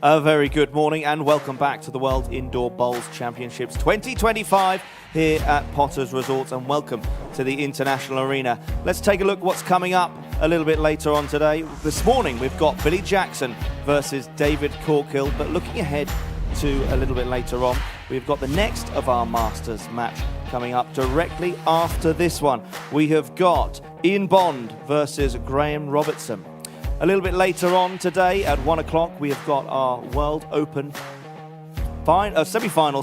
A very good morning and welcome back to the World Indoor Bowls Championships 2025 here at Potters Resorts, and welcome to the International Arena. Let's take a look what's coming up a little bit later on today. This morning we've got Billy Jackson versus David Corkill, but looking ahead to a little bit later on, we've got the next of our Masters match coming up directly after this one. We have got Ian Bond versus Graham Robertson. A little bit later on today at 1 o'clock, we have got our World Open semi-final,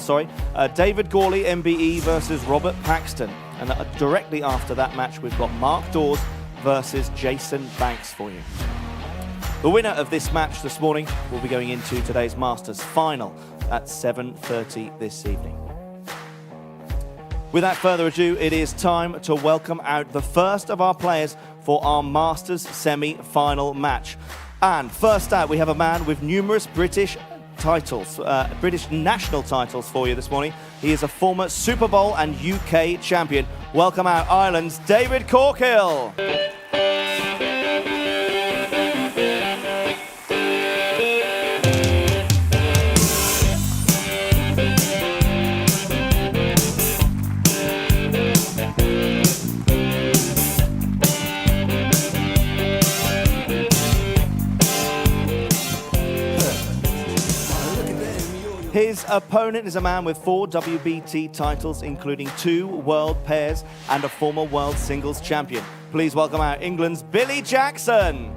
David Gawley, MBE versus Robert Paxton. And directly after that match, we've got Mark Dawes versus Jason Banks for you. The winner of this match this morning will be going into today's Masters final at 7:30 this evening. Without further ado, it is time to welcome out the first of our players for our Masters semi-final match. And first out, we have a man with numerous British titles, British national titles for you this morning. He is a former Super Bowl and UK champion. Welcome out Ireland's David Corkill. His opponent is a man with 4 WBT titles, including 2 world pairs and a former world singles champion. Please welcome out England's Billy Jackson.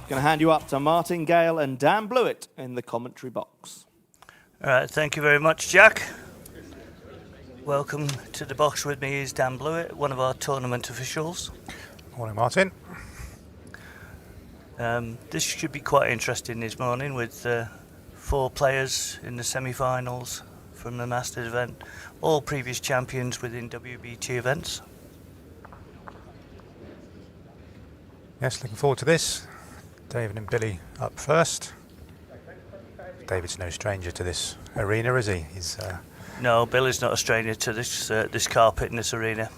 Going to hand you up to Martin Gale and Dan Blewett in the commentary box. All right, thank you very much, Jack. Welcome to the box. With me is Dan Blewett, one of our tournament officials. Morning, Martin. This should be quite interesting this morning with 4 players in the semi-finals from the Masters event, all previous champions within WBT events. Yes, looking forward to this. David and Billy up first. David's no stranger to this arena, is he? No, Billy's not a stranger to this carpet in this arena.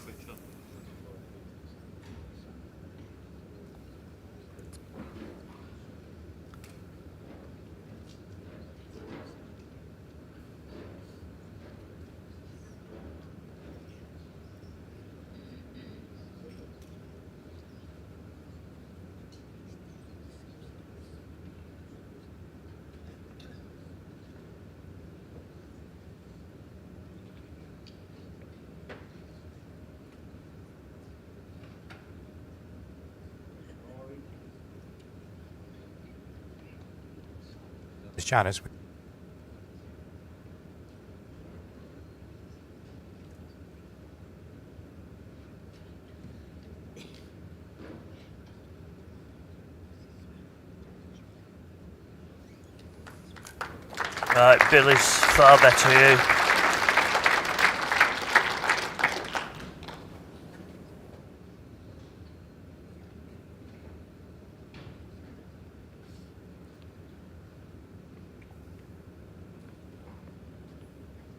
Janice. Right, Billy's far better here.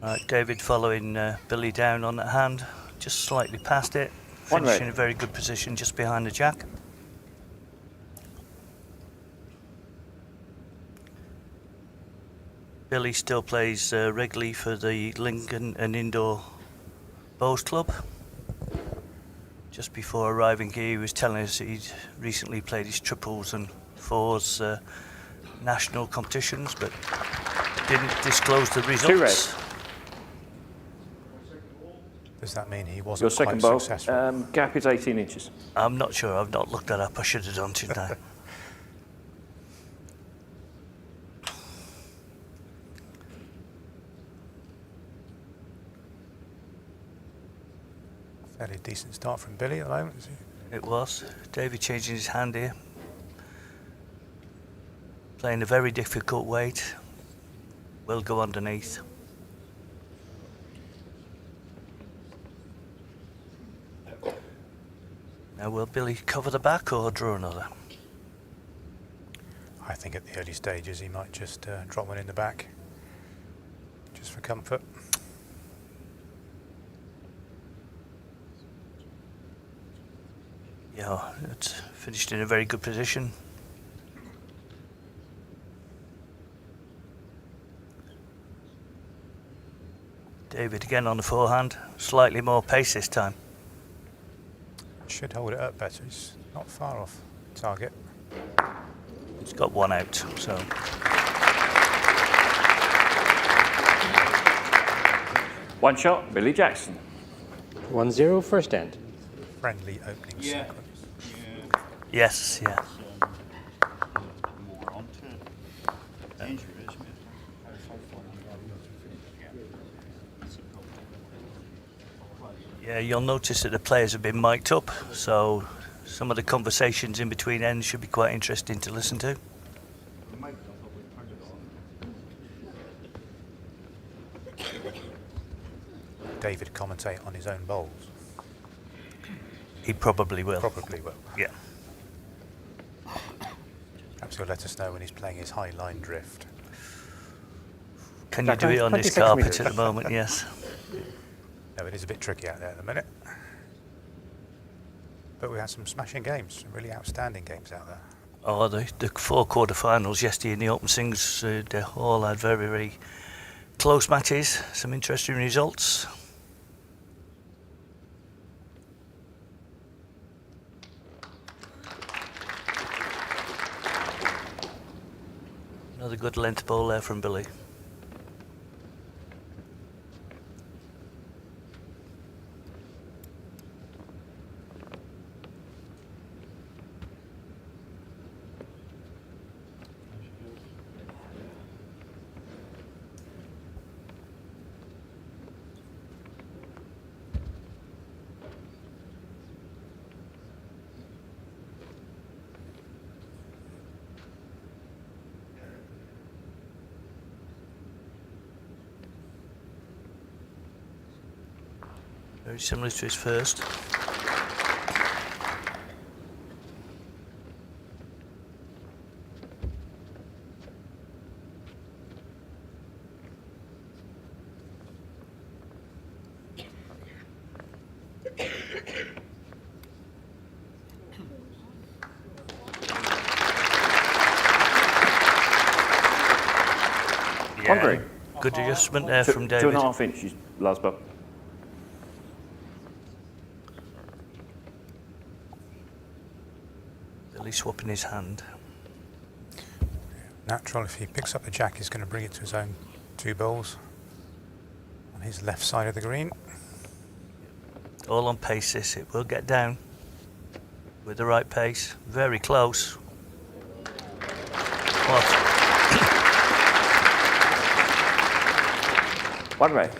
Right, David following Billy down on that hand, just slightly past it, finishing in a very good position just behind the jack. Billy still plays regularly for the Lincoln and Indoor Bowls Club. Just before arriving here, he was telling us he'd recently played his triples and fours national competitions, but didn't disclose the results. Does that mean he wasn't Your second bowl, successful? gap is 18 inches. I'm not sure. I've not looked that up. I should have done today. Fairly decent start from Billy at the moment, is he? It was. David changing his hand here. Playing a very difficult weight. Will go underneath. Now, will Billy cover the back or draw another? I think at the early stages he might just drop one in the back, just for comfort. Yeah, it's finished in a very good position. David again on the forehand, slightly more pace this time. Should hold it up better. He's not far off target. It's got one out, so. One shot, Billy Jackson. 1-0 first end. Friendly opening sequence. Yes, yeah. Yeah, you'll notice that the players have been mic'd up, so some of the conversations in between ends should be quite interesting to listen to. David commentate on his own bowls. He probably will. Probably will. Yeah. Perhaps he'll let us know when he's playing his high line drift. Can you do it on this 26 carpet metres. at the moment? Yes. No, it is a bit tricky out there at the minute. But we had some smashing games, some really outstanding games out there. Oh, the 4 quarter-finals yesterday in the Open Sings, they all had very, very close matches, some interesting results. Another good length ball there from Billy. Very similar to his first. One green. Good adjustment there from Two David. and a half inches, last ball. Billy swapping his hand. Natural, if he picks up the jack, he's going to bring it to his own 2 balls on his left side of the green. All on pace this, it will get down with the right pace. Very close. What? One red.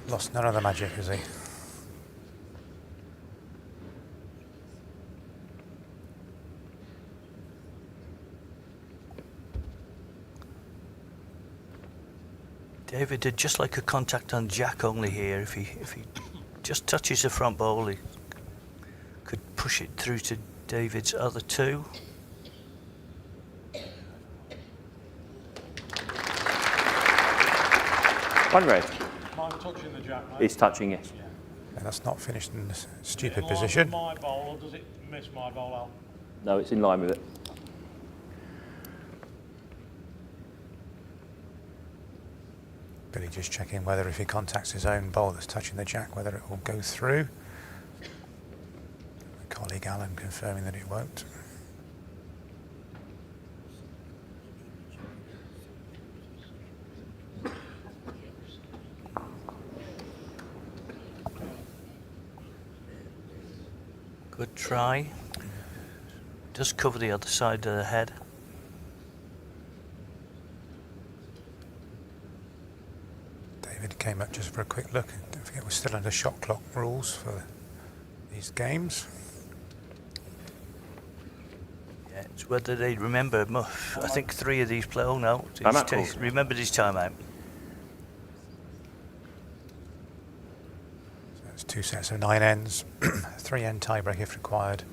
Lost none of the magic, has he? David did just like a contact on Jack only here. If he just touches the front bowl, he could push it through to David's other 2. One red. I'm touching the jack, mate. He's touching it. And that's not finished in a stupid In line with position. my bowl, or does it miss my bowl out? No, it's in line with it. Billy just checking whether if he contacts his own bowl that's touching the jack, whether it will go through. My colleague Alan confirming that it won't. Good try. Does cover the other side of the head. David came up just for a quick look. Don't forget we're still under shot clock rules for these games. Yeah, it's whether they remember. I think 3 of these play. Oh no, Timeout called. remembered his timeout. So that's 2 sets of 9 ends, 3 end tiebreak if required.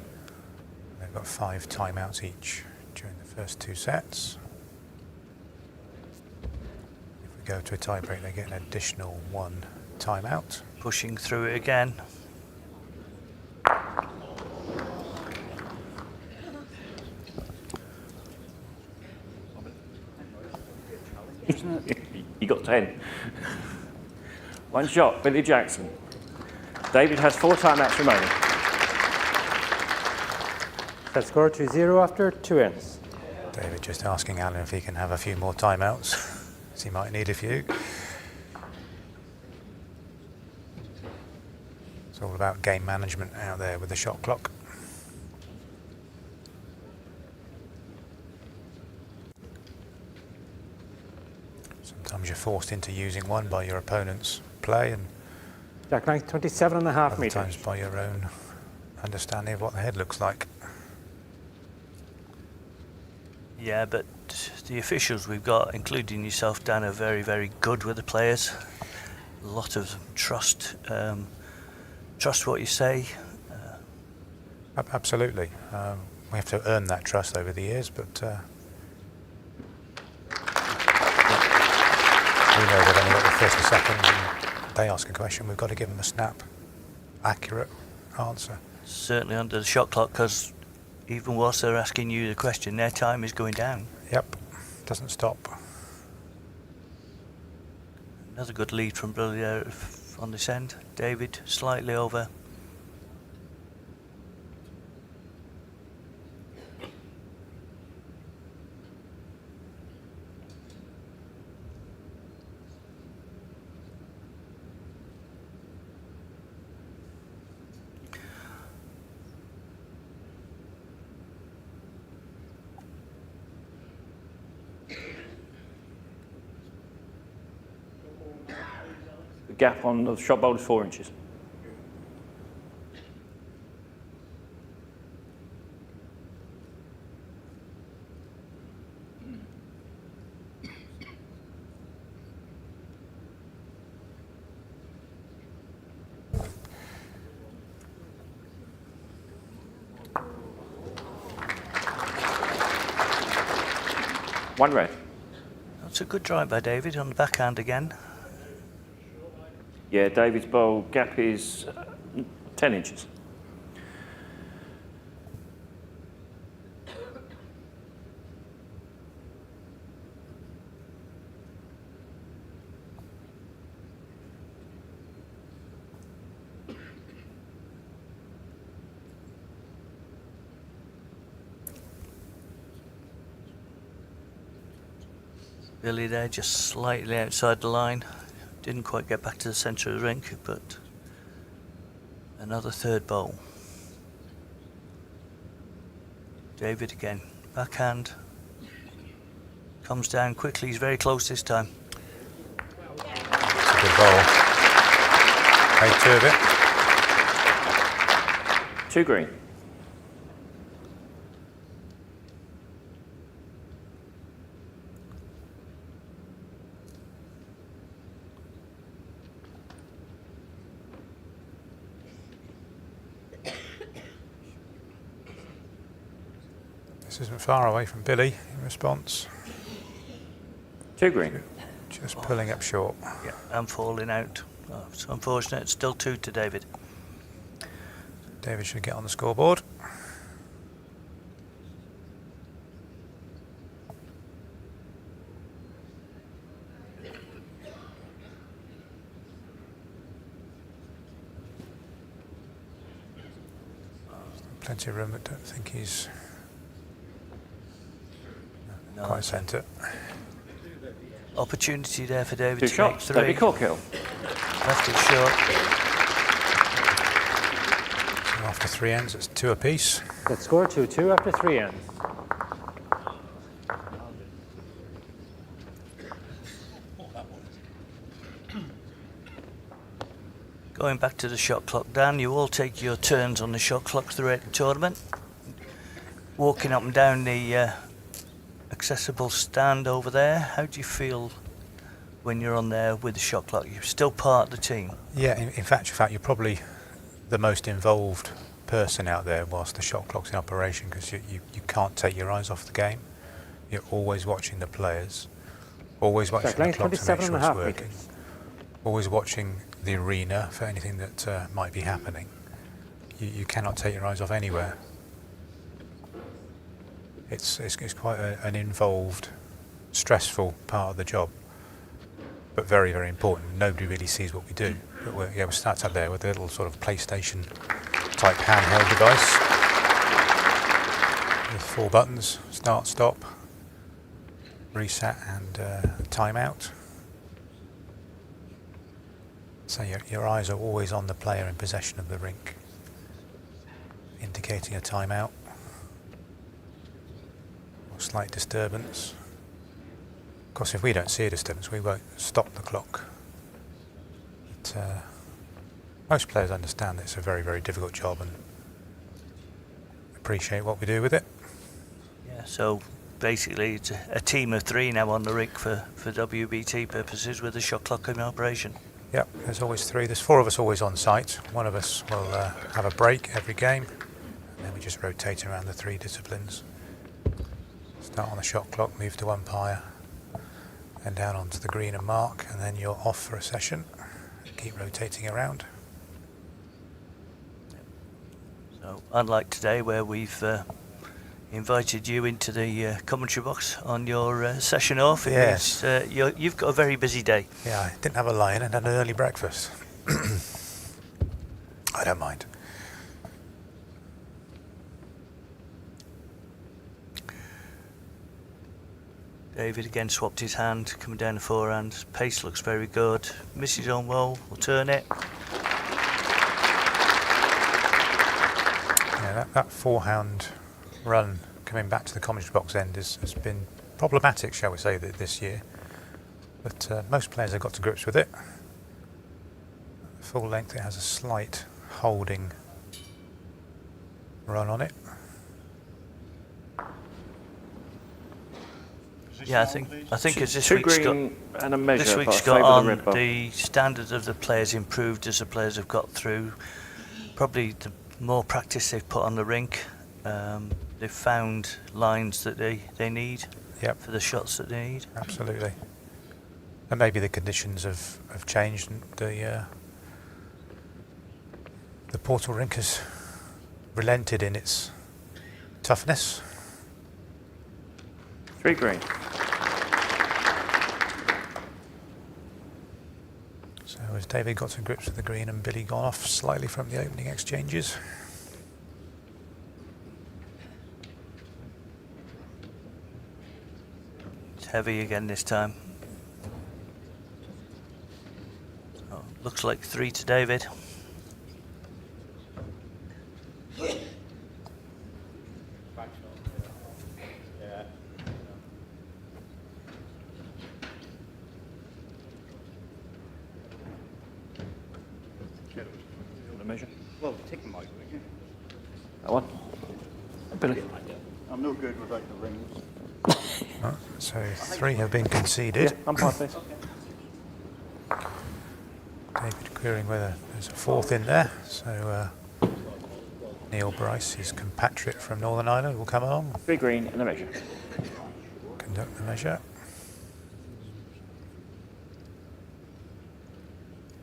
got 5 timeouts each during the first 2 sets. If we go to a tiebreak, they get an additional 1 timeout. Pushing through it again. You got 10. One shot, Billy Jackson. David has 4 timeouts remaining. Set score 2-0 after 2 ends. David just asking Alan if he can have a few more timeouts, as he might need a few. It's all about game management out there with the shot clock. Sometimes you're forced into using one by your opponent's play, and Jack length 27.5 other meters. times by your own understanding of what the head looks like. Yeah, but the officials we've got, including yourself, Dan, are very, very good with the players. A lot of them trust what you say. Absolutely. We have to earn that trust over the years, but we know they've only got the first and second, and they ask a question, we've got to give them a snap, accurate answer. Certainly under the shot clock, because even whilst they're asking you the question, their time is going down. Yep, doesn't stop. Another good lead from Billy there on this end. David slightly over. The gap on the shot bowl is 4 inches. One red. That's a good drive by David on the backhand again. Yeah, David's bowl gap is 10 inches. Billy there just slightly outside the line. Didn't quite get back to the centre of the rink, but another third bowl. David again, backhand. Comes down quickly, he's very close this time. It's a good bowl. Made 2 of it. 2 green. This isn't far away from Billy in response. 2 green. Just pulling up short. Yeah, and falling out. Oh, it's unfortunate, it's still 2 to David. David should get on the scoreboard. Plenty of room, but don't think he's quite centre. Opportunity there for David 2 to shots. make 3. David Corkill. Left it short. So after 3 ends, it's 2 apiece. Set score 2-2 after 3 ends. Going back to the shot clock, Dan, you all take your turns on the shot clock throughout the tournament. Walking up and down the accessible stand over there, how do you feel when you're on there with the shot clock? You're still part of the team. Yeah, in fact, you're probably the most involved person out there whilst the shot clock's in operation, because you can't take your eyes off the game. You're always watching the players, always watching the clock to make sure it's working, always watching the arena for anything that might be happening. You cannot take your eyes off anywhere. It's quite an involved, stressful part of the job, but very, very important. Nobody really sees what we do. But we're sat up there with a little sort of PlayStation type handheld device with 4 buttons: start, stop, reset and timeout. So your eyes are always on the player in possession of the rink, indicating a timeout or slight disturbance. Of course, if we don't see a disturbance, we won't stop the clock. But most players understand that it's a very, very difficult job and appreciate what we do with it. Yeah, so basically it's a team of 3 now on the rink for WBT purposes with the shot clock in operation. Yep, there's always 3. There's 4 of us always on site. One of us will have a break every game, and then we just rotate around the 3 disciplines. Start on the shot clock, move to umpire, then down onto the green and mark, and then you're off for a session. Keep rotating around. So unlike today where we've invited you into the commentary box on your session off, Yes. You've got a very busy day. Yeah, I didn't have a line and had an early breakfast. I don't mind. David again swapped his hand, coming down the forehand. Pace looks very good. Misses on well, will turn it. Yeah, that forehand run coming back to the commentary box end has been problematic, shall we say, this year. But most players have got to grips with it. Full length, it has a slight holding run on it. Yeah, I think as this 2 week's got green and a measure. this but week's I got favour on, the red bar. the standards of the players improved as the players have got through. Probably the more practice they've put on the rink, they've found lines that they need. Yep. For the shots that they need. Absolutely. And maybe the conditions have changed and the Portal rink has relented in its toughness. 3 green. So as David got to grips with the green and Billy gone off slightly from the opening exchanges. It's heavy again this time. Oh, looks like 3 to David. The measure. Well, take the mic with you. That one. Billy. I'm no good without the rings. Right, so 3 have been conceded. Yeah, umpire please. David querying whether there's a 4th in there. So Neil Bryce, his compatriot from Northern Ireland, will come along, 3 green and a measure. conduct the measure.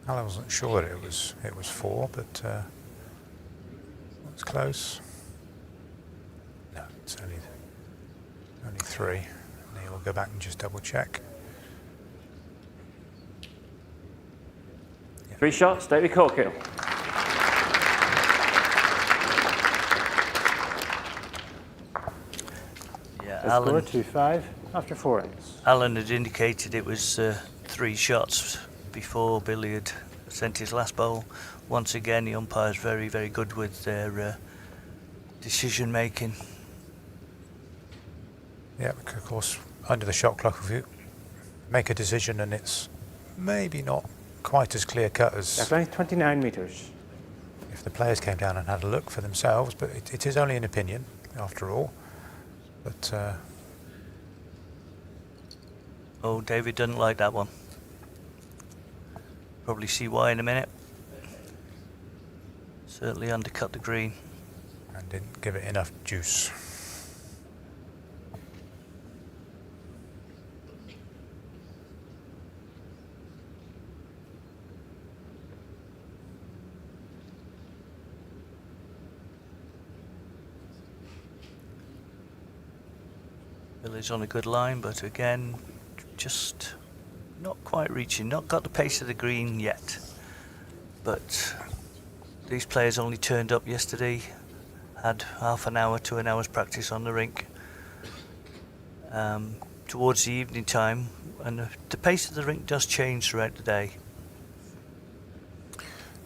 I wasn't sure that it was 4, but it's close. No, it's only 3. Neil will go back and just double check. 3 shots, David Corkill. Yeah, The score 2-5 after 4 ends. Alan had indicated it was 3 shots before Billy had sent his last bowl. Once again, the umpire's very, very good with their decision making. Yeah, of course, under the shot clock, if you make a decision and it's maybe not quite as clear cut as Back line 29 metres. if the players came down and had a look for themselves, but it is only an opinion after all. But Oh, David doesn't like that one. Probably see why in a minute. Certainly undercut the green. and didn't give it enough juice. Billy's on a good line, but again, just not quite reaching, not got the pace of the green yet. But these players only turned up yesterday, had half an hour to an hour's practice on the rink. Towards the evening time, and the pace of the rink does change throughout the day.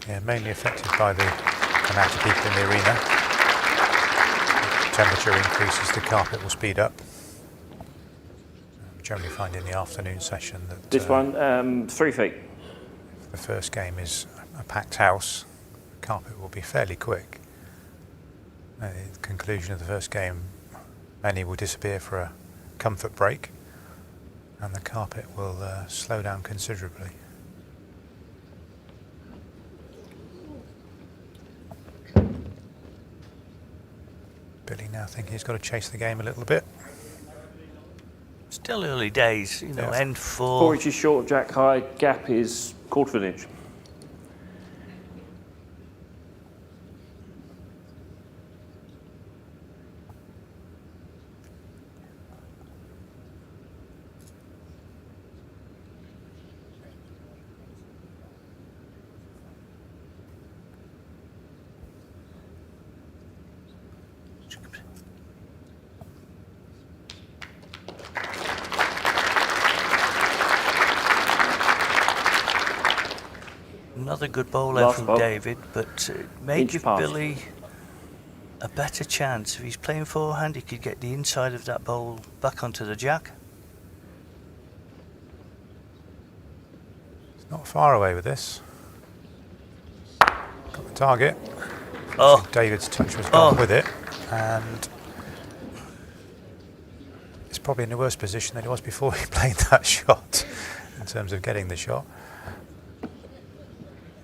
Yeah, mainly affected by the amount of people in the arena. If the temperature increases, the carpet will speed up. Generally find in the afternoon session that This one, 3 feet. the first game is a packed house, the carpet will be fairly quick. At the conclusion of the first game, many will disappear for a comfort break, and the carpet will slow down considerably. Billy now thinking he's got to chase the game a little bit. Still early days, you know, Yeah. end 4 inches short, jack high, gap is 1/4 of an inch. Another good bowl there Last from bowl. David, but may Inch give past. Billy a better chance. If he's playing forehand, he could get the inside of that bowl back onto the jack. It's not far away with this. Got the target. Oh, David's touch was gone Oh. with it, and it's probably in a worse position than it was before he played that shot in terms of getting the shot.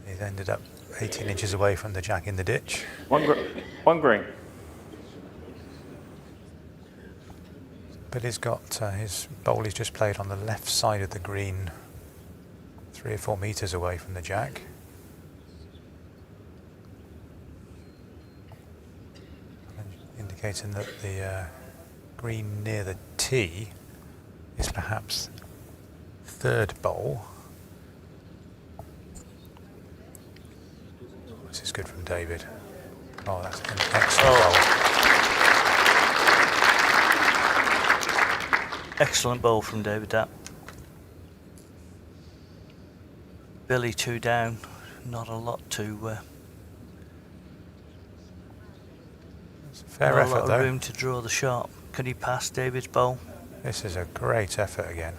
He's ended up 18 inches away from the jack in the ditch. One green. Billy's got his bowl he's just played on the left side of the green, 3 or 4 metres away from the jack. Indicating that the green near the tee is perhaps third bowl. This is good from David. Oh, that's an excellent bowl. excellent bowl from David, that. Billy 2 down, not a lot to... It's a fair not a effort lot of though. room to draw the shot. Can he pass David's bowl? This is a great effort again.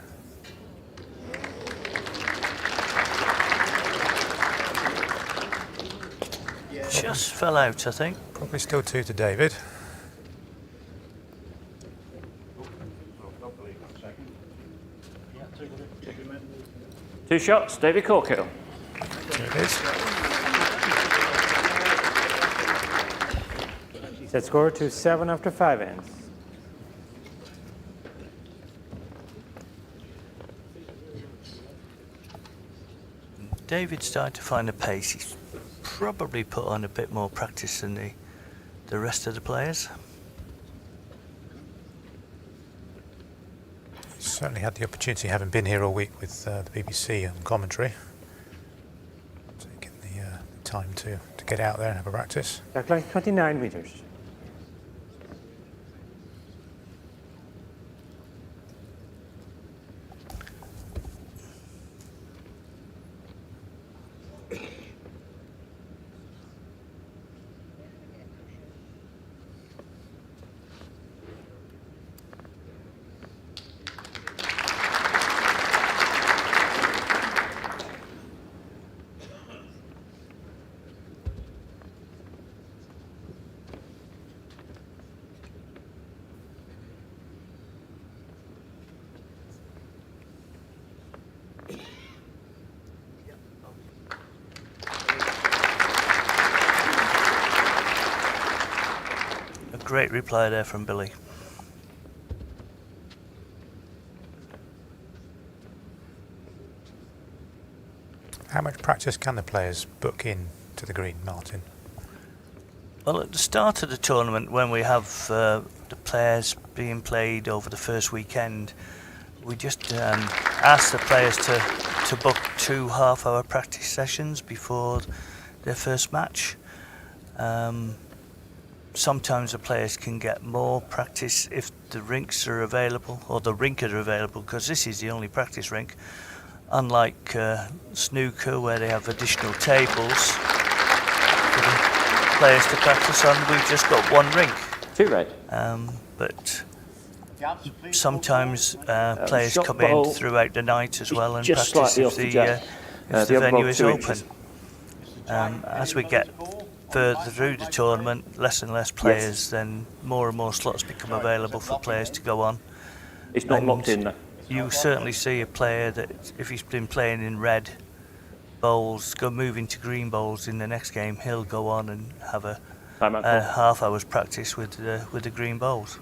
Just fell out, I think. Probably still 2 to David. Two shots, David Corkill. Here it is. Set score to 7 after 5 ends. David's starting to find a pace. He's probably put on a bit more practice than the rest of the players. Certainly had the opportunity, having been here all week with the BBC on commentary, taking the time to get out there and have a practice. Jack line 29 meters. Great reply there from Billy. How much practice can the players book in to the green, Martin? Well, at the start of the tournament, when we have the players being played over the first weekend, we just ask the players to book 2 half-hour practice sessions before their first match. Sometimes the players can get more practice if the rinks are available, or the rink are available, because this is the only practice rink. Unlike snooker, where they have additional tables for the players to practice on, we've just got 1 rink. 2 red. But sometimes players come in throughout the night as well and just practice slightly if off the the, jack. if The the other venue ball is 2 open. inches. As we get further through the tournament, less and less players, then more and more slots become available for players to go on. It's not locked in though. You certainly see a player that, if he's been playing in red bowls, moving to green bowls in the next game, he'll go on and have a half hour's practice with the green bowls.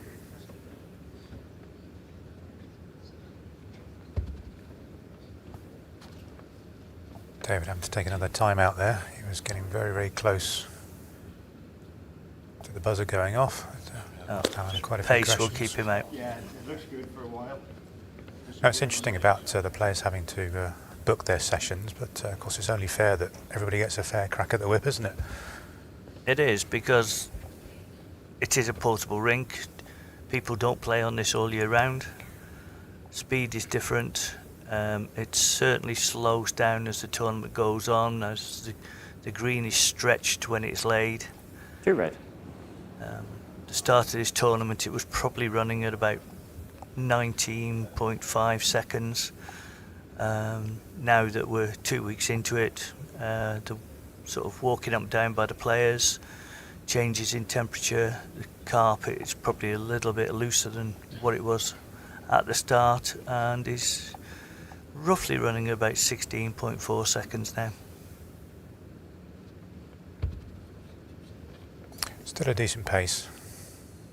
David having to take another time out there. He was getting very, very close to the buzzer going off. Quite a few Pace will questions. keep him out. Yeah, it looks good for a while. No, it's interesting about the players having to book their sessions, but of course it's only fair that everybody gets a fair crack at the whip, isn't it? It is, because it is a portable rink. People don't play on this all year round. Speed is different. It certainly slows down as the tournament goes on, as the green is stretched when it's laid. 2 red. The start of this tournament, it was probably running at about 19.5 seconds. Now that we're 2 weeks into it, the sort of walking up and down by the players, changes in temperature, the carpet is probably a little bit looser than what it was at the start, and is roughly running about 16.4 seconds now. Still a decent pace.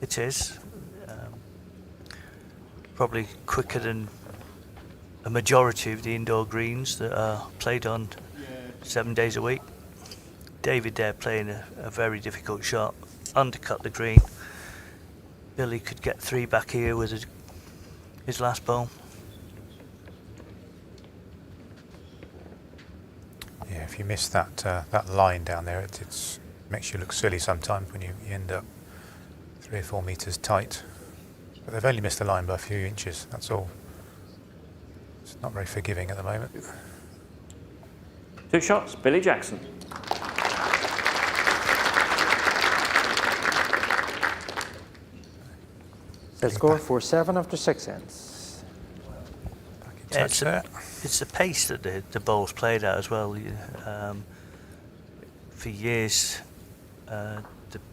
It is. Probably quicker than a majority of the indoor greens that are played on 7 days a week. David there playing a very difficult shot, undercut the green. Billy could get 3 back here with his last bowl. Yeah, if you miss that that line down there, it makes you look silly sometimes when you end up 3 or 4 meters tight. But they've only missed the line by a few inches, that's all. It's not very forgiving at the moment. 2 shots, Billy Jackson. The score 4-7 after 6 ends. Back in Yeah, touch there. it's the pace that the bowl's played at as well. For years,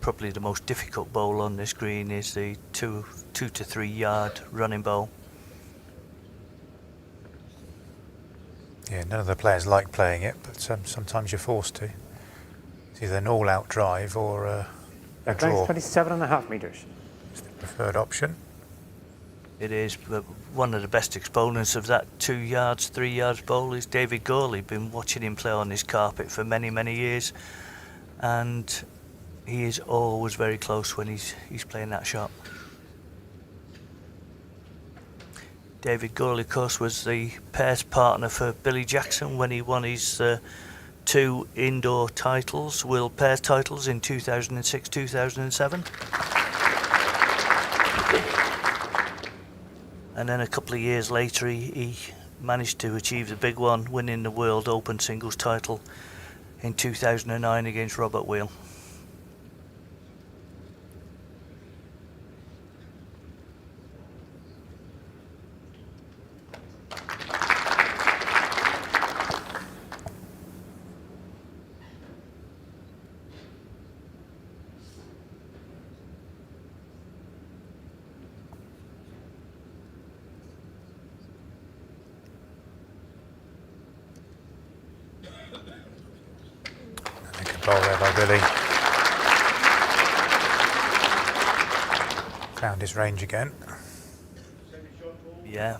probably the most difficult bowl on this green is the 2 to 3 yard running bowl. Yeah, none of the players like playing it, but sometimes you're forced to. It's either an all-out drive or a That draw. length 27.5 meters. It's the preferred option. It is, but one of the best exponents of that 2 yards, 3 yards bowl is David Gorley. Been watching him play on this carpet for many, many years, and he is always very close when he's playing that shot. David Gorley, of course, was the pairs partner for Billy Jackson when he won his 2 indoor titles, world pairs titles in 2006, 2007. And then a couple of years later, he managed to achieve the big one, winning the World Open singles title in 2009 against Robert Wheel. Good bowl there by Billy. Found his range again. Yeah.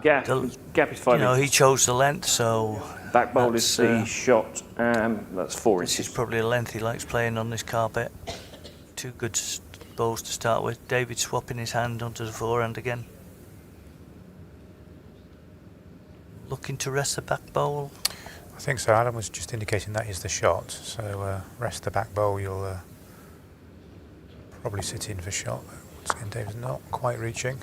Gap, The- gap is 5 You know, inches. he chose the length, so Back bowl is that's, the shot. That's 4 this is inches. probably a length he likes playing on this carpet. Two good bowls to start with. David swapping his hand onto the forehand again. Looking to rest the back bowl. I think so. Alan was just indicating that is the shot. So rest the back bowl. You'll probably sit in for shot. Once again, David's not quite reaching.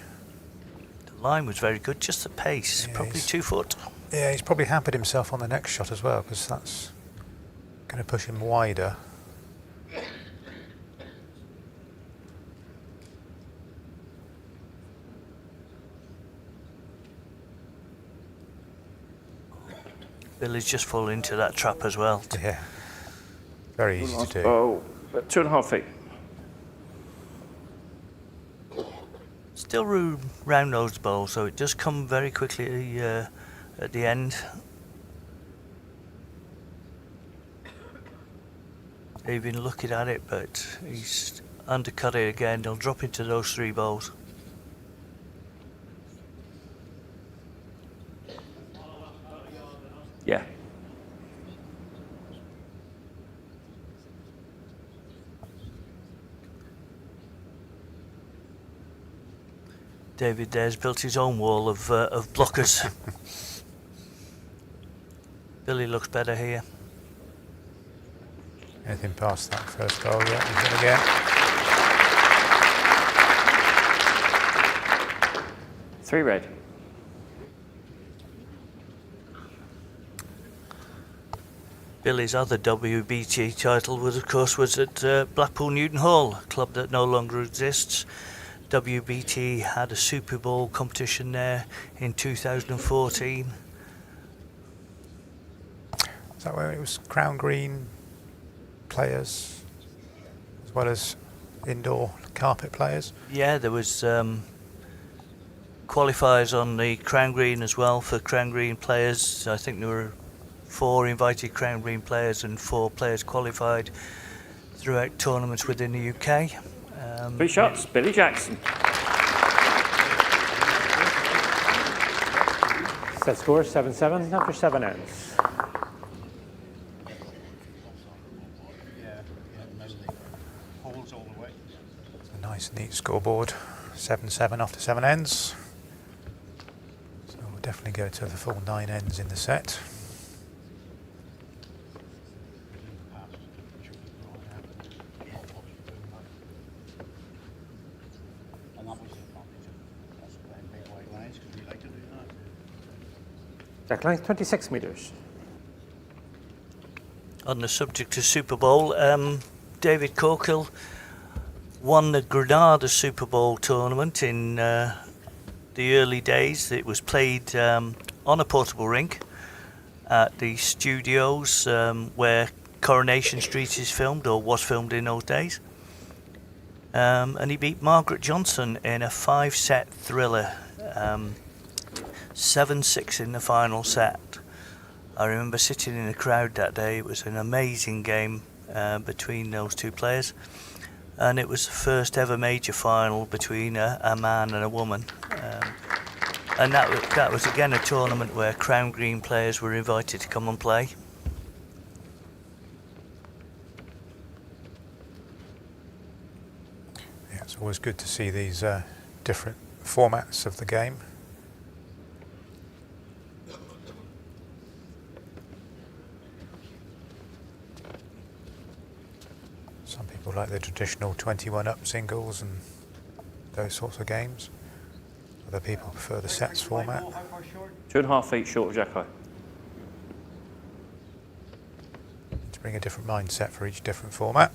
The line was very good, just the pace. Yeah, Probably he's- 2 foot. Yeah, he's probably hampered himself on the next shot as well, because that's going to push him wider. Billy's just fallen into that trap as well. Yeah, very easy to do. Oh, 2.5 feet. Still round nose bowl, so it does come very quickly at the end. Even looking at it, but he's undercut it again. He'll drop into those 3 bowls. Yeah. David there's built his own wall of blockers. Billy looks better here. Anything past that first goal, yeah, he's in again. 3 red. Billy's other WBT title was, of course, at Blackpool Newton Hall, a club that no longer exists. WBT had a Super Bowl competition there in 2014. Is that where it was Crown Green players as well as indoor carpet players? Yeah, there was qualifiers on the Crown Green as well for Crown Green players. I think there were 4 invited Crown Green players and 4 players qualified throughout tournaments within the UK. 3 shots. Billy Jackson. Set score 7-7 after 7 ends. Holds all the way. A nice neat scoreboard. 7-7 after 7 ends. So we'll definitely go to the full 9 ends in the set. And that was the advantage of us playing big white lines, because we like to do that. Deck length 26 metres. On the subject of Super Bowl, David Corkill won the Granada Super Bowl tournament in the early days. It was played on a portable rink at the studios where Coronation Street is filmed, or was filmed in those days. And he beat Margaret Johnson in a 5-set thriller, 7-6 in the final set. I remember sitting in the crowd that day. It was an amazing game between those 2 players, and it was the first ever major final between a man and a woman. And that was again a tournament where Crown Green players were invited to come and play. Yeah, it's always good to see these different formats of the game. Some people like the traditional 21-up singles and those sorts of games. Other people prefer the sets format. How far short? 2.5 feet short of Jacko. To bring a different mindset for each different format.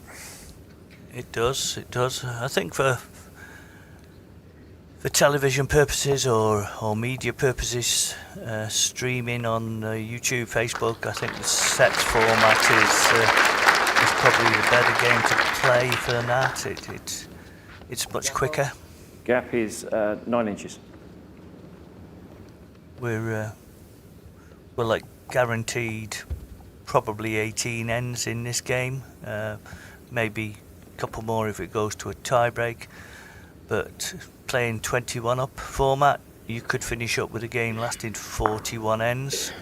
It does. I think for television purposes or media purposes, streaming on YouTube, Facebook, I think the sets format is probably the better game to play for that. It's much quicker. Gap is 9 inches. We're like guaranteed probably 18 ends in this game, maybe a couple more if it goes to a tie break. But playing 21 up format, you could finish up with a game lasting 41 ends.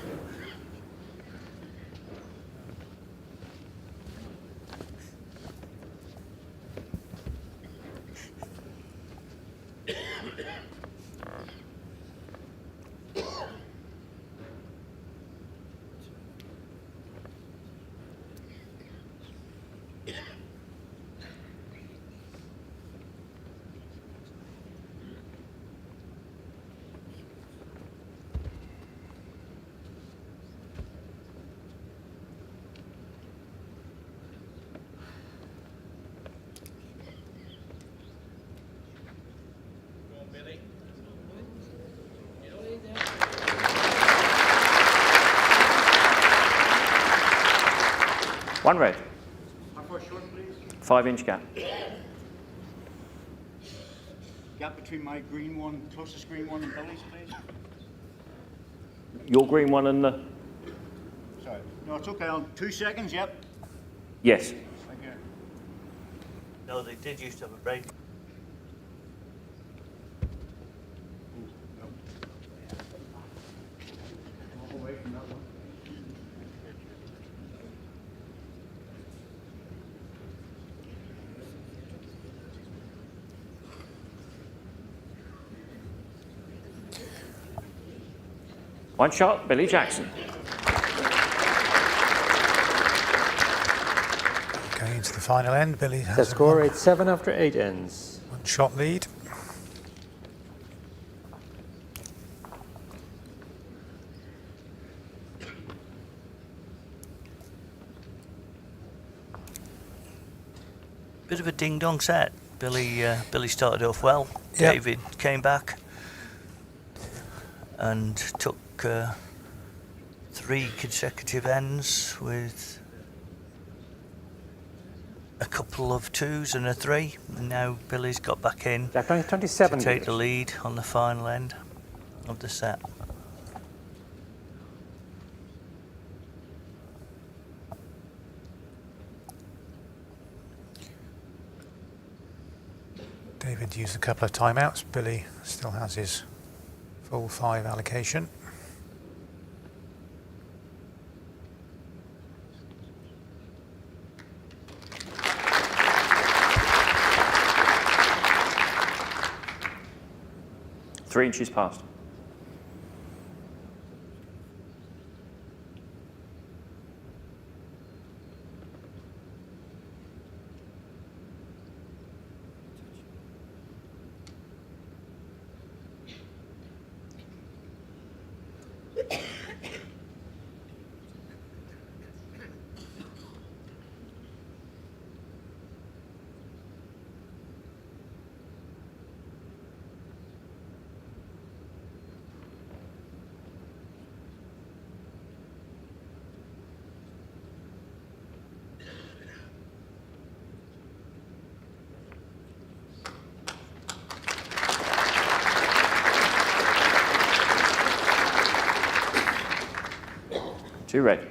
One red. How far short, please? 5-inch gap. Gap between my green one, closest green one, and Billy's, please. Your green one and the... Sorry. No, it's okay. 2 seconds, yep. Yes. Thank you. No, they did used to have a break. Walk away from that one. One shot, Billy Jackson. Going into the final end, Billy The has a score 8-7 after 8 ends. one shot lead. Bit of a ding-dong set. Billy started off well. Yep. David came back and took 3 consecutive ends with a couple of 2s and a 3. And now Billy's got back in Jack Lang 27 to take the meters. lead on the final end of the set. David used a couple of timeouts. Billy still has his full 5 allocation. Three inches past. Two red.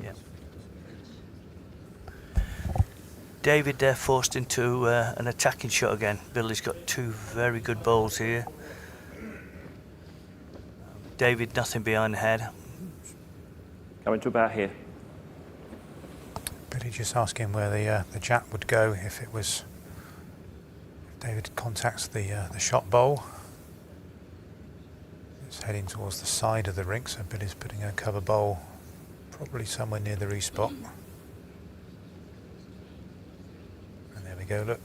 Yeah. David there forced into an attacking shot again. Billy's got 2 very good bowls here. David nothing behind the head. Coming to about here. Billy just asking where the jack would go if it was. David contacts the shot bowl. It's heading towards the side of the rink, so Billy's putting a cover bowl probably somewhere near the respot. And there we go, look.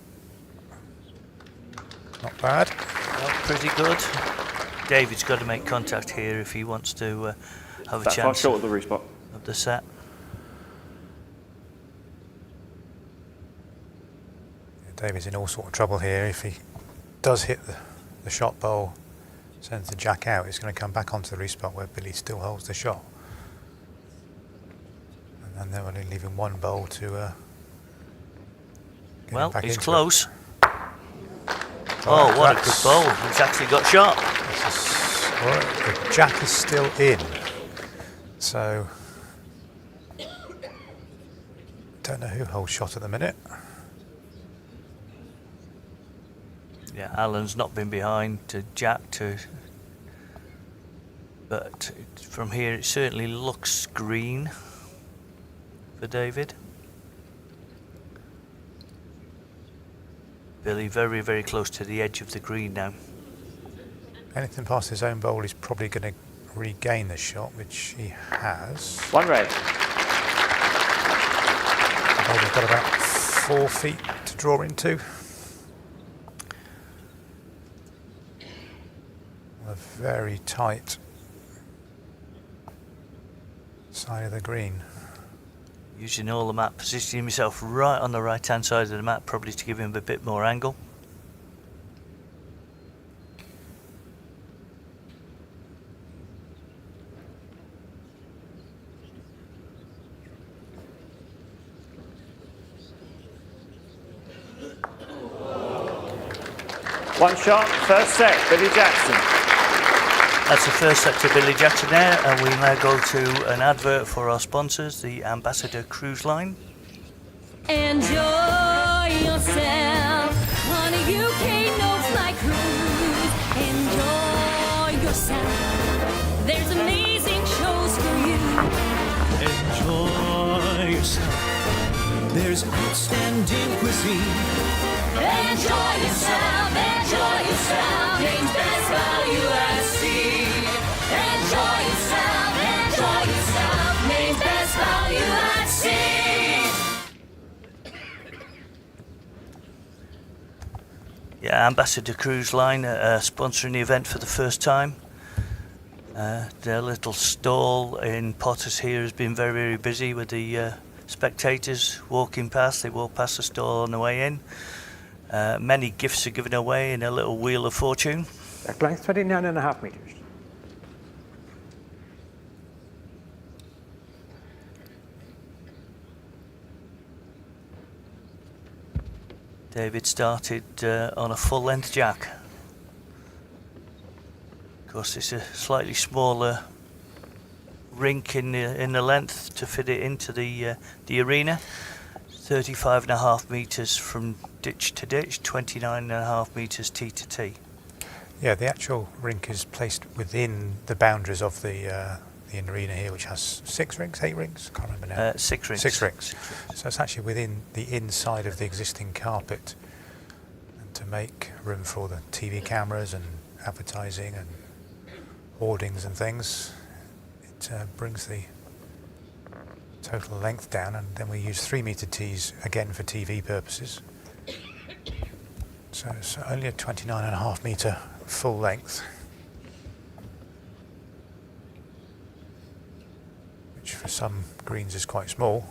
Not bad. Well, pretty good. David's got to make contact here if he wants to have a That far chance short of the respot. of the set. David's in all sort of trouble here. If he does hit the shot bowl, sends the jack out, it's going to come back onto the respot where Billy still holds the shot. And then they're only leaving one bowl to Well, back it's into close. Oh, what a good bowl. He's actually got shot. Well, the jack is still in, so don't know who holds shot at the minute. Yeah, Alan's not been behind to jack but from here it certainly looks green for David. Billy very, very close to the edge of the green now. Anything past his own bowl, he's probably going to regain the shot, which he has. One red. We've got about 4 feet to draw into. A very tight side of the green. Using all the map, positioning himself right on the right hand side of the map, probably to give him a bit more angle. One shot, first set, Billy Jackson. That's the first set to Billy Jackson there, and we now go to an advert for our sponsors, the Ambassador Cruise Line. Enjoy yourself on a UK no-fly cruise. Enjoy yourself. There's amazing shows for you. Enjoy yourself. There's outstanding cuisine. Enjoy yourself. Enjoy yourself. Name's Best Value at Sea. Enjoy yourself. Enjoy yourself. Name's Best Value at Sea. Yeah, Ambassador Cruise Line sponsoring the event for the first time. Their little stall in Potters here has been very, very busy with the spectators walking past. They walk past the stall on the way in. Many gifts are given away in a little wheel of fortune. Back length 29.5 meters. David started on a full-length jack. Of course, it's a slightly smaller rink in the length to fit it into the arena. 35.5 metres from ditch to ditch, 29.5 metres tee to tee. Yeah, the actual rink is placed within the boundaries of the arena here, which has 6 rinks, 8 rinks, can't remember now. 6 rinks. 6 rinks. So it's actually within the inside of the existing carpet, and to make room for all the TV cameras and advertising and hoardings and things, it brings the total length down, and then we use 3-metre tees again for TV purposes. So it's only a 29.5 metre full length, which for some greens is quite small.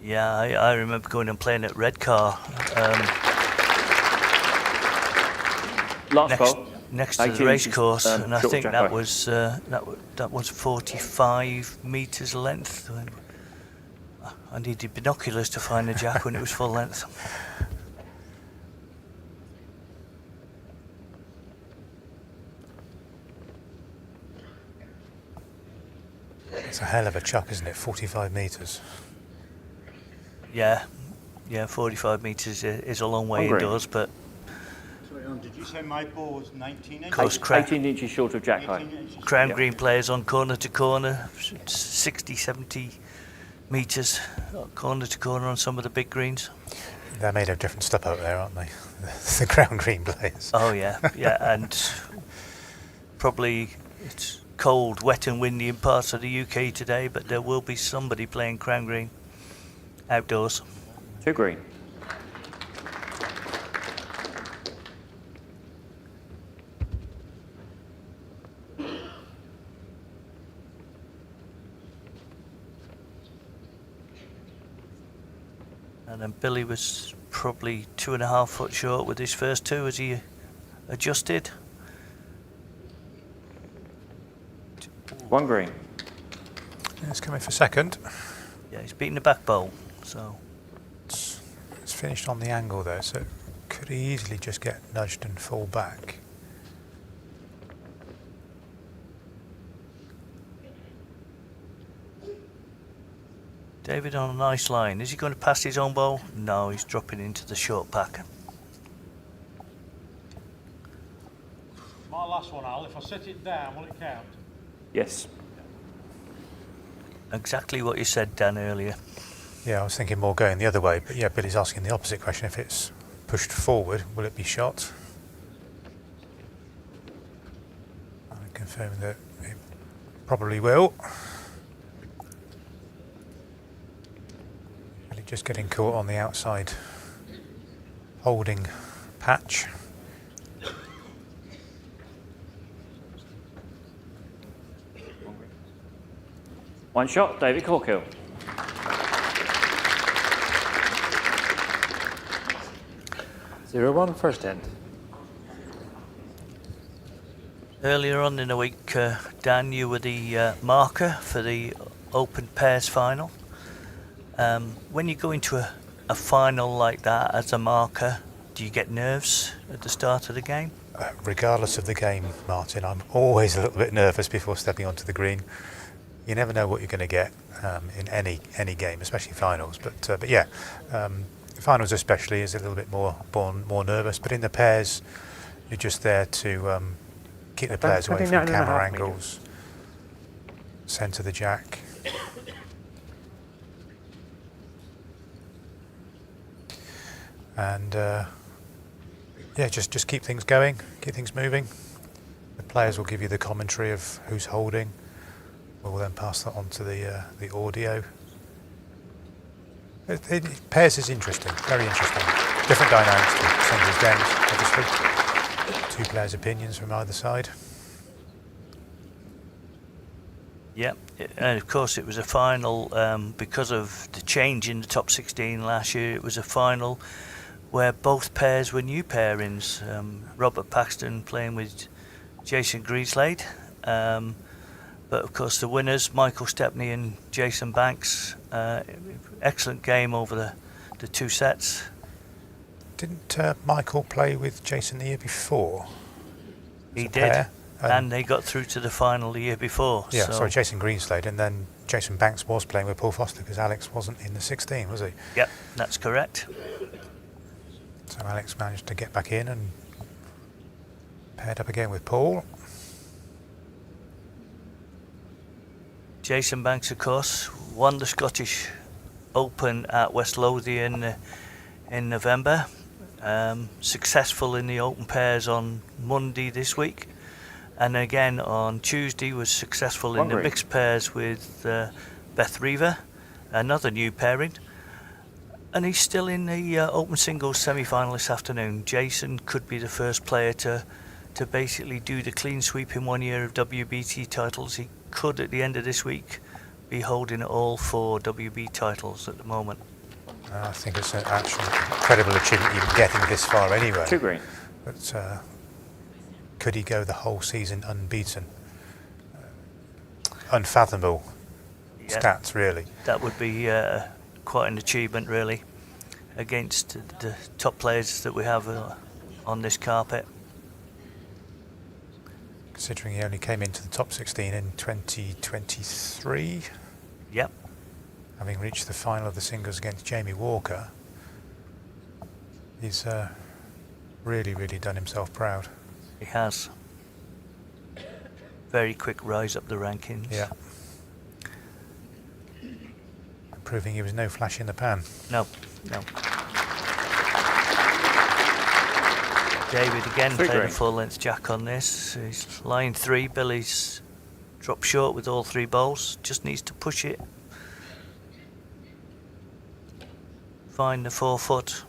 Yeah, I remember going and playing at Redcar. Last ball. Next to 18 the race inches, course, and I short think jack that right. was that was 45 metres length. I needed binoculars to find the jack when it was full length. It's a hell of a chuck, isn't it? 45 metres. Yeah, 45 metres is a long way Hungry. indoors, but Sorry, did you say my ball was 19 inches? Coast 18 inches short of jack height. 18 inches. Crown Yeah. Green players on corner to corner, 60, 70 metres corner to corner on some of the big greens. They're made of different stuff out there, aren't they? The ground green players. Oh yeah, and probably it's cold, wet and windy in parts of the UK today, but there will be somebody playing Crown Green outdoors. 2 green. And then Billy was probably 2.5 foot short with his first 2 as he adjusted. 1 green. It's coming for second. Yeah, he's beaten the back bowl, so It's finished on the angle there, so could he easily just get nudged and fall back? David on a nice line. Is he going to pass his own ball? No, he's dropping into the short pack. My last one, Al, if I set it down, will it count? Yes. Exactly what you said, Dan, earlier. Yeah, I was thinking more going the other way, but yeah, Billy's asking the opposite question. If it's pushed forward, will it be shot? I'm confirming that it probably will. Billy just getting caught on the outside holding patch. One shot, David Corkill. Zero one, first end. Earlier on in the week, Dan, you were the marker for the Open Pairs final. When you go into a final like that as a marker, do you get nerves at the start of the game? Regardless of the game, Martin, I'm always a little bit nervous before stepping onto the green. You never know what you're going to get in any game, especially finals. But yeah, finals especially is a little bit more nervous. But in the pairs, you're just there to keep the players away from camera angles, centre the jack. And yeah, just keep things going, keep things moving. The players will give you the commentary of who's holding. We'll then pass that on to the audio. Pairs is interesting, very interesting. Different dynamics to some of these games, obviously. Two players' opinions from either side. Yeah, and of course it was a final because of the change in the top 16 last year. It was a final where both pairs were new pairings. Robert Paxton playing with Jason Greenslade. But of course the winners, Michael Stepney and Jason Banks, excellent game over the two sets. Didn't Michael play with Jason the year before? He did, pair? And they got through to the final the year before. Yeah, so. sorry, Jason Greenslade, and then Jason Banks was playing with Paul Foster because Alex wasn't in the 16, was he? Yep, that's correct. So Alex managed to get back in and paired up again with Paul. Jason Banks, of course, won the Scottish Open at West Lothian in November. Successful in the Open Pairs on Monday this week. And again on Tuesday was successful in the mixed pairs with Beth Reaver, another new pairing. And he's still in the Open Singles semi-final this afternoon. Jason could be the first player to basically do the clean sweep in 1 year of WBT titles. He could, at the end of this week, be holding all 4 WB titles at the moment. I think it's an actual incredible achievement even getting this far anyway. Two green. But could he go the whole season unbeaten? Unfathomable stats, really. That would be quite an achievement, really, against the top players that we have on this carpet. Considering he only came into the top 16 in 2023. Yep. Having reached the final of the singles against Jamie Walker, he's really done himself proud. He has. Very quick rise up the rankings. Yeah. Proving he was no flash in the pan. No. David again playing a full-length jack on this. He's line 3. Billy's dropped short with all 3 balls. Just needs to push it. Find the 4 foot.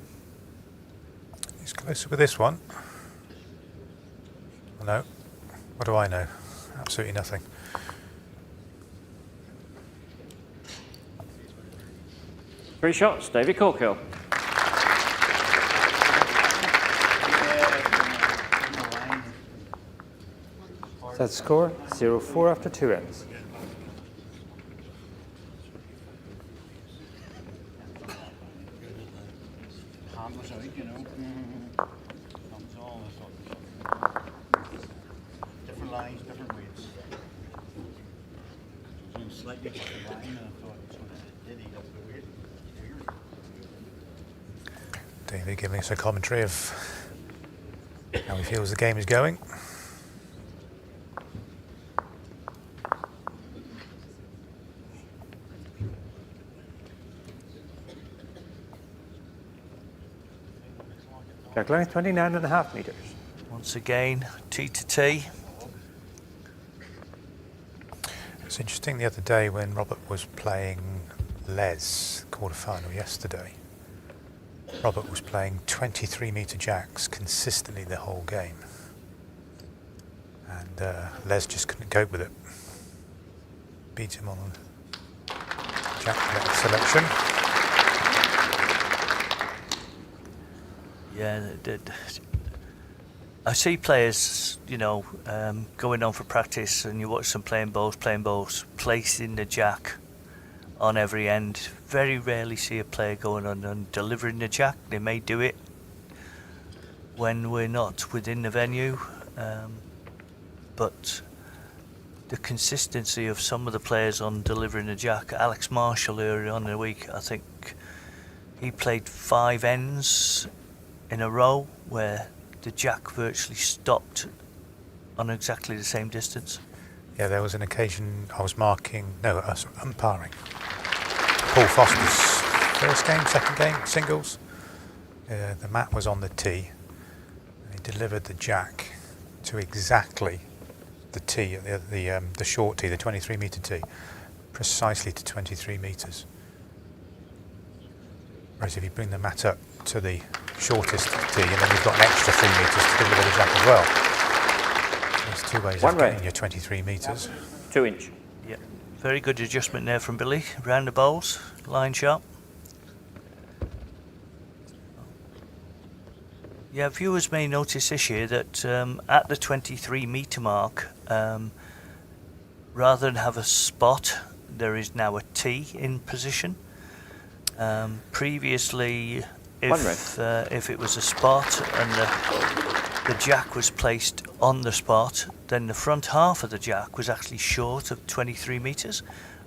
He's closer with this one. No. What do I know? Absolutely nothing. Three shots, David Corkill. Set score 0-4 after 2 ends. like you took the line and I thought it was going to did eat up the weight. David giving us a commentary of how he feels the game is going. Jack line 29.5 meters. Once again, T to T. It's interesting the other day when Robert was playing Les quarter-final yesterday. Robert was playing 23-metre jacks consistently the whole game. And Les just couldn't cope with it. Beat him on jack selection. Yeah, I see players, you know, going on for practice, and you watch them playing bowls, placing the jack on every end. Very rarely see a player going on and delivering the jack. They may do it when we're not within the venue, but the consistency of some of the players on delivering the jack. Alex Marshall earlier on in the week, I think he played 5 ends in a row where the jack virtually stopped on exactly the same distance. Yeah, there was an occasion I was umpiring Paul Foster's first game, second game, singles. The mat was on the tee, and he delivered the jack to exactly the tee, the short tee, the 23-metre tee, precisely to 23 metres. Whereas if you bring the mat up to the shortest tee, and then you've got an extra 3 metres to deliver the jack as well. So there's 2 ways of getting your 23 metres. 2 inch. Yeah, very good adjustment there from Billy. Round the bowls, line sharp. Yeah, viewers may notice this year that at the 23-metre mark, rather than have a spot, there is now a tee in position. Previously, if it was a spot and the jack was placed on the spot, then the front half of the jack was actually short of 23 metres.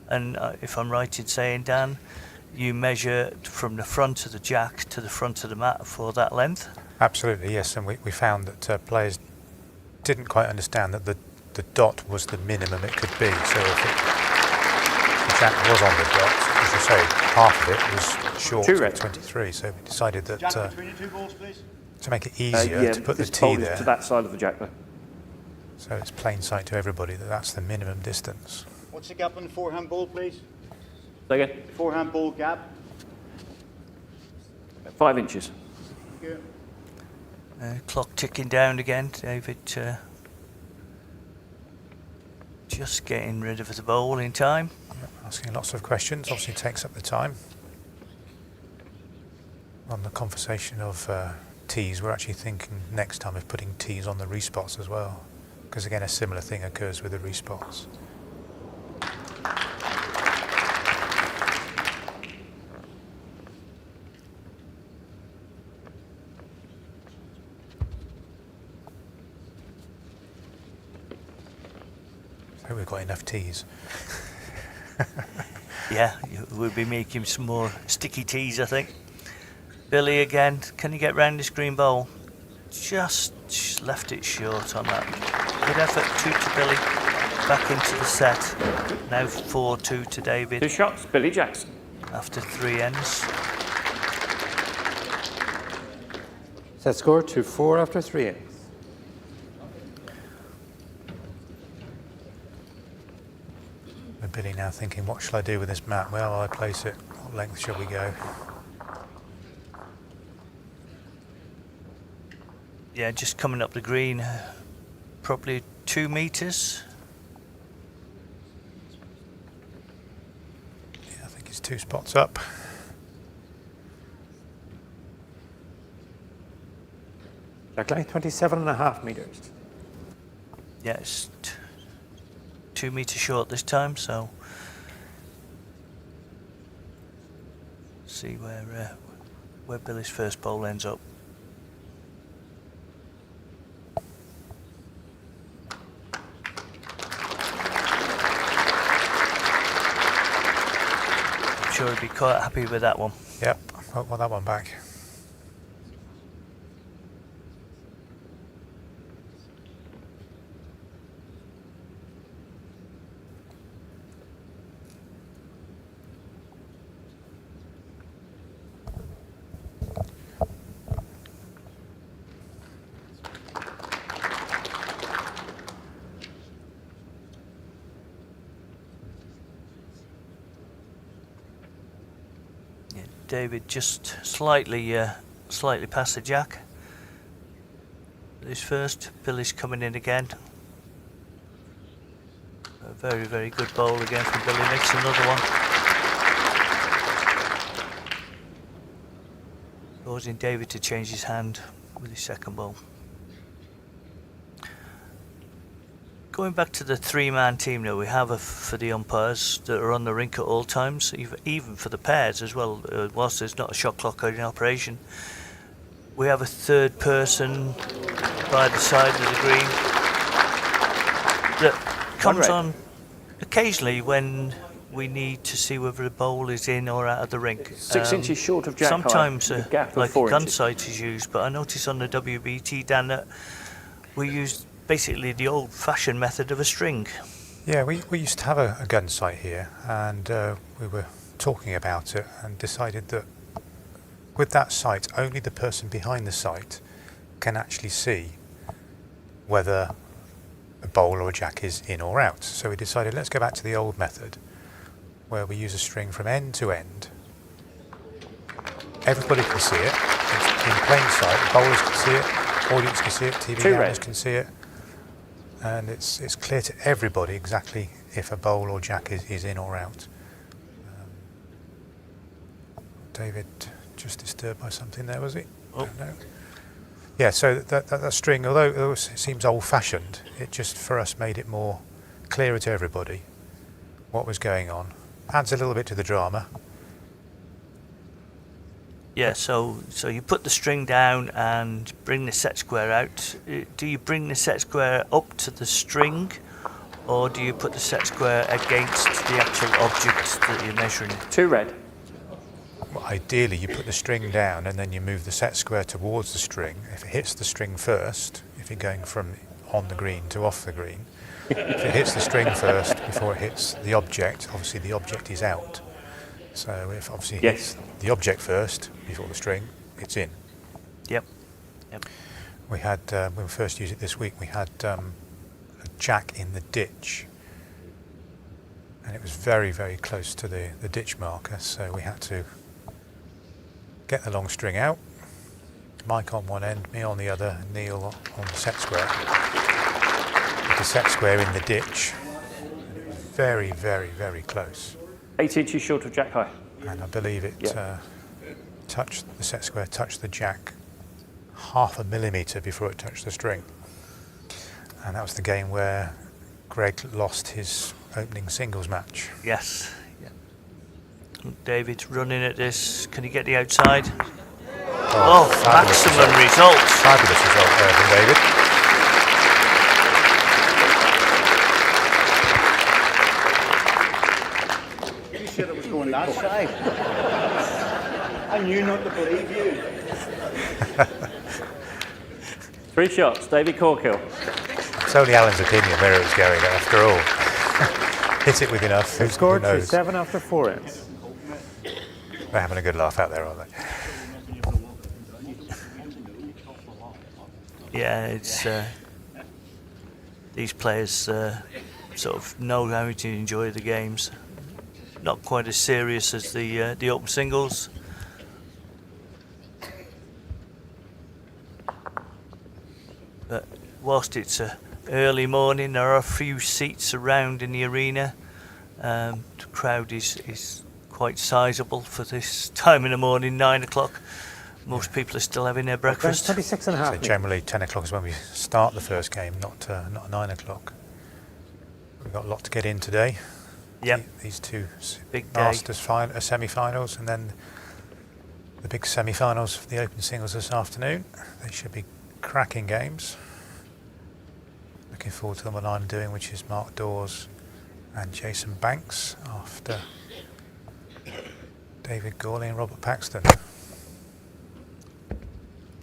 And if I'm right in saying, Dan, you measure from the front of the jack to the front of the mat for that length? Absolutely, yes. And we found that players didn't quite understand that the dot was the minimum it could be. So if the jack was on the dot, as you say, half of it was short of 23. So we decided that Jack between the 2 balls, please. to make it easier to put the tee there, to that side of the jack there. so it's plain sight to everybody that that's the minimum distance. What's the gap on the forehand ball, please? Say again. Forehand ball gap. 5 inches. Yeah. Clock ticking down again, David. Just getting rid of the bowl in time. Asking lots of questions, obviously takes up the time. On the conversation of tees, we're actually thinking next time of putting tees on the respots as well, because again a similar thing occurs with the respots. So we've got enough tees. Yeah, we'll be making some more sticky tees, I think. Billy again, can you get round this green bowl? Just left it short on that. Good effort, 2 to Billy. Back into the set. Now 4-2 to David. 2 shots, Billy Jackson. After 3 ends. Set score 2-4 after 3 ends. Billy now thinking, what shall I do with this mat? Where will I place it? What length shall we go? Yeah, just coming up the green, probably 2 metres. Yeah, I think it's 2 spots up. Jack line 27.5 meters. Yeah, it's 2 metres short this time, so see where Billy's first bowl ends up. sure he'd be quite happy with that one. Yep, I want that one back. David just slightly past the jack. This first, Billy's coming in again. A very, very good bowl again from Billy. Makes another one. Causing David to change his hand with his second bowl. Going back to the three-man team now, we have for the umpires that are on the rink at all times, even for the pairs as well, whilst there's not a shot clock in operation. We have a third person by the side of the green that comes on occasionally when we need to see whether the bowl is in or out of the rink. 6 inches short of jack high. Sometimes like a gun inches. sight is used, but I noticed on the WBT, Dan, that we used basically the old-fashioned method of a string. Yeah, we used to have a gun sight here, and we were talking about it and decided that with that sight, only the person behind the sight can actually see whether a bowl or a jack is in or out. So we decided, let's go back to the old method where we use a string from end to end. Everybody can see it. It's in plain sight. Bowlers can see it, audience can see it, TV cameras can see it. And it's clear to everybody exactly if a bowl or jack is in or out. David just disturbed by something there, was he? Oh. No. Yeah, so that string, although it seems old-fashioned, it just for us made it more clearer to everybody what was going on. Adds a little bit to the drama. Yeah, so you put the string down and bring the set square out. Do you bring the set square up to the string, or do you put the set square against the actual object that you're measuring? 2 red. Well, ideally, you put the string down and then you move the set square towards the string. If it hits the string first, if you're going from on the green to off the green, if it hits the string first before it hits the object, obviously the object is out. So if obviously it hits the object first before the string, it's in. Yep. We had, when we first used it this week, we had a jack in the ditch. And it was very, very close to the ditch marker, so we had to get the long string out, Mike on one end, me on the other, and Neil on the set square. With the set square in the ditch. And it was very, very, very close. 8 inches short of jack high. And I believe it touched, the set square touched the jack 0.5 millimetre before it touched the string. And that was the game where Greg lost his opening singles match. Yes. David's running at this. Can he get the outside? Oh, maximum results. Fabulous result there from David. You said it was going that side. I knew not to believe you. 3 shots, David Corkill. It's only Alan's opinion where it was going after all. Hit it with enough. They've scored 7 after 4 ends. They're having a good laugh out there, aren't they? Yeah, it's these players sort of know how to enjoy the games. Not quite as serious as the open singles. But whilst it's early morning, there are a few seats around in the arena. The crowd is quite sizable for this time in the morning, 9 o'clock. Most people are still having their breakfast. 26.5. So generally 10 o'clock is when we start the first game, not 9 o'clock. We've got a lot to get in today. Yep. These two Big day. Masters semi-finals, and then the big semi-finals for the Open Singles this afternoon. They should be cracking games. Looking forward to the one I'm doing, which is Mark Dawes and Jason Banks after David Gawley and Robert Paxton.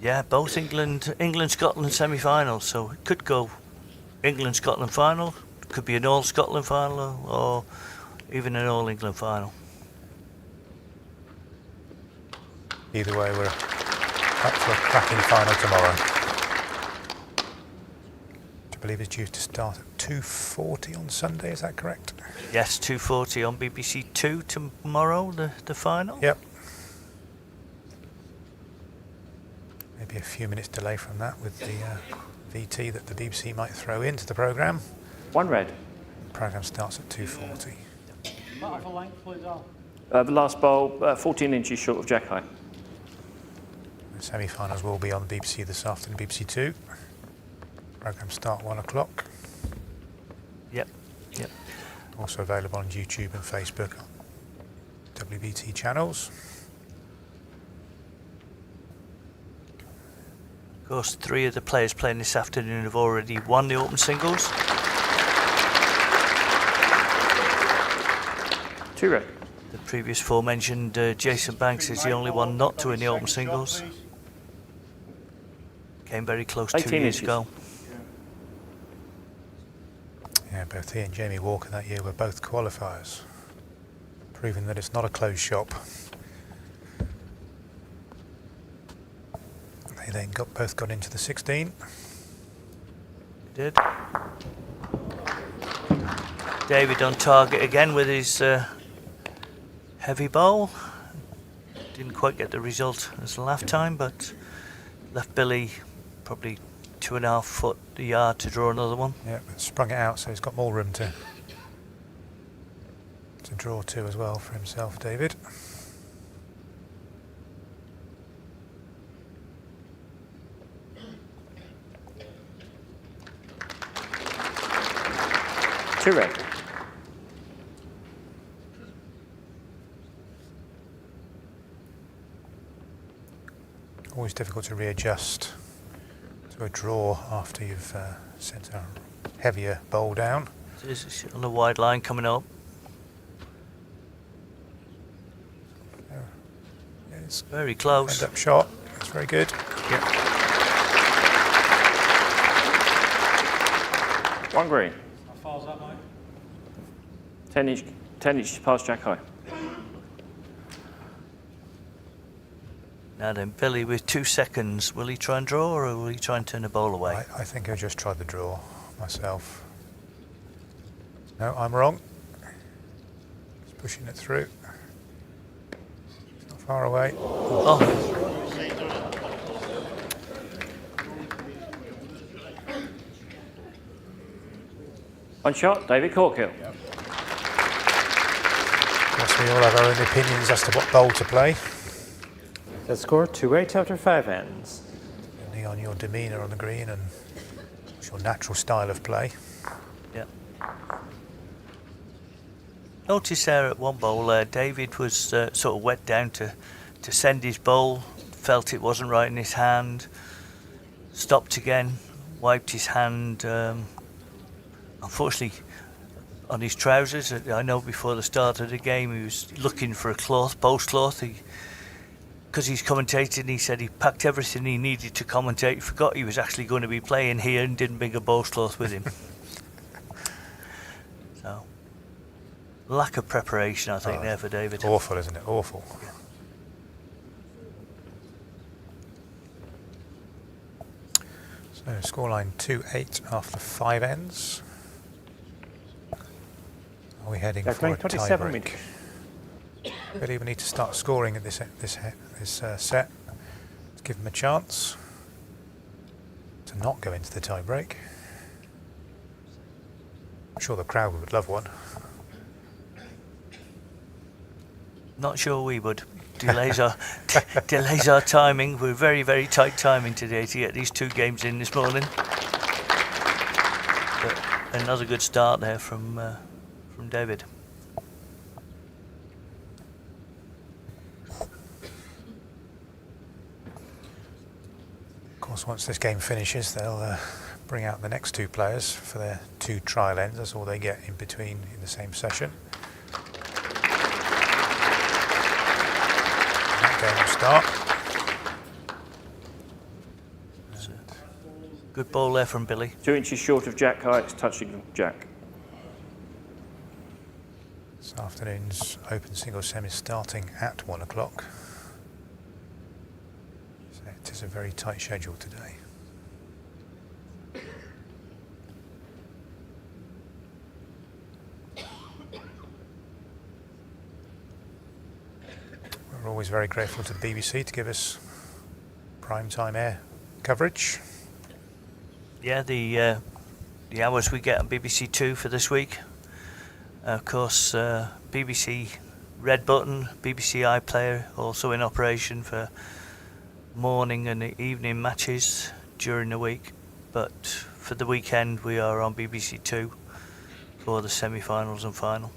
Yeah, both England-Scotland semi-finals, so it could go England-Scotland final, could be an all-Scotland final, or even an all-England final. Either way, we're up for a cracking final tomorrow. I believe it's due to start at 2:40 on Sunday, is that correct? Yes, 2:40 on BBC Two tomorrow, the final. Yep. Maybe a few minutes delay from that with the VT that the BBC might throw into the programme. One red. The programme starts at 2:40. Matter for length, please, Al. The last bowl, 14 inches short of jack high. The semi-finals will be on the BBC this afternoon, BBC Two. Programme start 1 o'clock. Yep. Also available on YouTube and Facebook, WBT channels. Of course, 3 of the players playing this afternoon have already won the open singles. 2 red. The previous aforementioned Jason Banks is the only one not to win the open singles. Came very close 2 years ago. Yeah, both he and Jamie Walker that year were both qualifiers, proving that it's not a closed shop. They then both got into the 16. They did. David on target again with his heavy bowl. Didn't quite get the result as last time, but left Billy probably 2.5 foot the yard to draw another one. Yeah, but sprung it out, so he's got more room to draw 2 as well for himself, David. Two red. Always difficult to readjust to a draw after you've sent a heavier bowl down. It's on a wide line coming up. Yeah, it's Very close. end up shot. That's very good. Yep. 1 green. How far's that, mate? 10 inches past jack high. Now then, Billy with 2 seconds. Will he try and draw, or will he try and turn the bowl away? I think I just tried the draw myself. No, I'm wrong. Just pushing it through. It's not far away. Oh, 1 shot, David Corkill. Of course, we all have our own opinions as to what bowl to play, The score 2-8 after 5 ends. depending on your demeanour on the green and what's your natural style of play. yeah. Notice there at one bowl, David was sort of wet down to send his bowl, felt it wasn't right in his hand, stopped again, wiped his hand, unfortunately on his trousers. I know before the start of the game he was looking for a cloth, post cloth. Because he's commentating, he said he packed everything he needed to commentate. He forgot he was actually going to be playing here and didn't bring a post cloth with him. So, lack of preparation, I think, there for David. Awful, isn't it? Awful. Yeah. So scoreline 2-8 after 5 ends. Are we heading They're for playing a 27 tie break? meters. Really, we need to start scoring at this set. Let's give them a chance to not go into the tie break. I'm sure the crowd would love one. Not sure we would. Delays our timing. We're very, very tight timing today to get these 2 games in this morning. But another good start there from David. Of course, once this game finishes, they'll bring out the next 2 players for their 2 trial ends. That's all they get in between in the same session. game will start. Good ball there from Billy. 2 inches short of jack height, touching jack. This afternoon's Open Single Semi starting at 1 o'clock. So it is a very tight schedule today. We're always very grateful to the BBC to give us prime time air coverage. Yeah, the hours we get on BBC Two for this week. Of course, BBC Red Button, BBC iPlayer also in operation for morning and evening matches during the week. But for the weekend, we are on BBC Two for the semi-finals and final.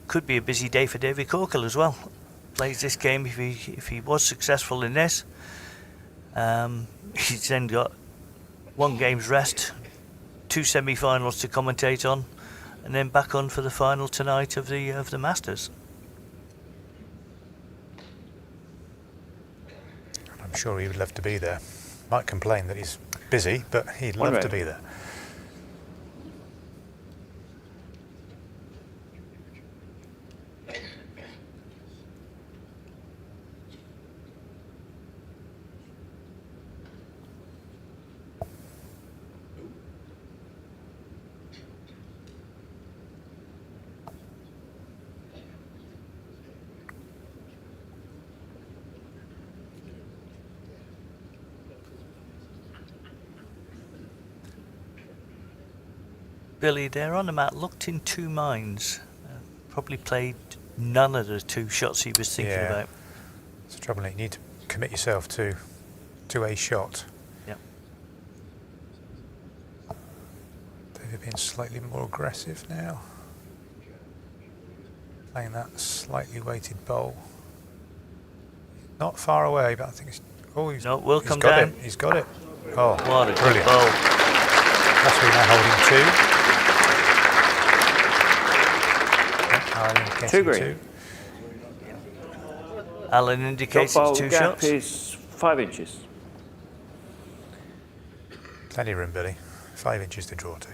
Could be a busy day for David Corkill as well. Plays this game if he was successful in this. He's then got 1 game's rest, 2 semi-finals to commentate on, and then back on for the final tonight of the Masters. I'm sure he would love to be there. Might complain that he's busy, but he'd love to be there. Billy, there on the mat, looked in 2 minds. Probably played none of the 2 shots he was thinking about. It's the trouble. You need to commit yourself to a shot. Yep. David being slightly more aggressive now. Playing that slightly weighted bowl. Not far away, but I think it's... Oh, he's come got down. it. He's got it. Oh, What a good brilliant. bowl. That's what we're now holding 2. Alan indicating 2 green. Alan indicates Drop it's bowl 2 gap shots. is 5 inches. Plenty of room, Billy. 5 inches to draw to.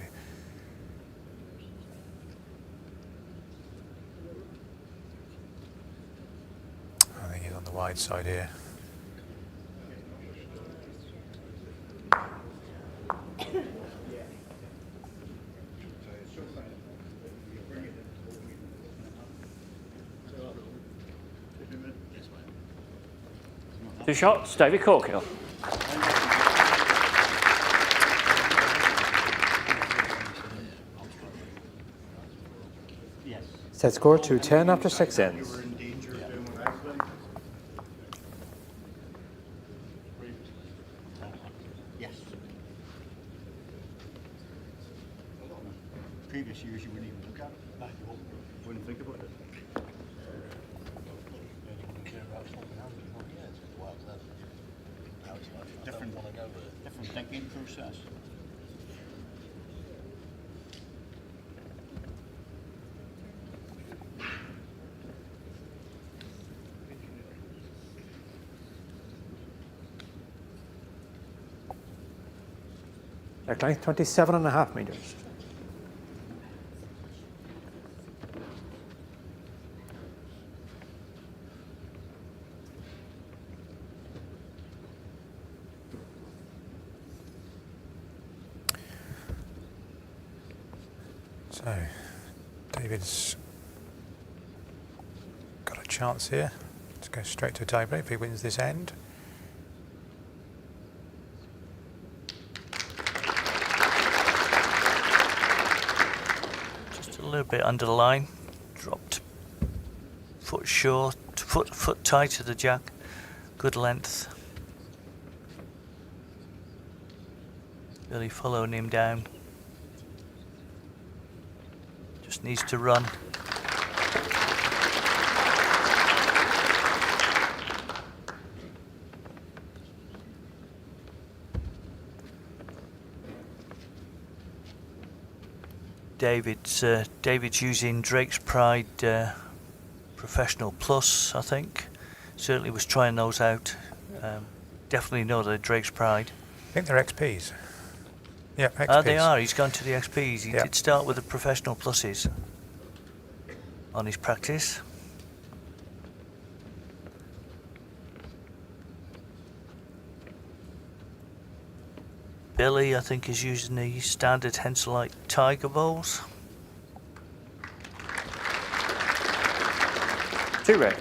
I think he's on the wide side here. Two shots, David Corkill. Set score 210 after 6 ends. Yes. Previous years you wouldn't even look at it. No, you wouldn't think about it. Different thinking process. At length 27.5 meters. So, David's got a chance here to go straight to a tiebreak if he wins this end. Just a little bit under the line. Dropped foot short, foot tight to the jack. Good length. Billy following him down. Just needs to run. David's using Drake's Pride Professional Plus, I think. Certainly was trying those out. Definitely know they're Drake's Pride. I think they're XPs. Yeah, XPs. They are. He's gone to the XPs. He Yeah. did start with the Professional Pluses on his practice. Billy, I think, is using the standard Henselite Tiger bowls. 2 red.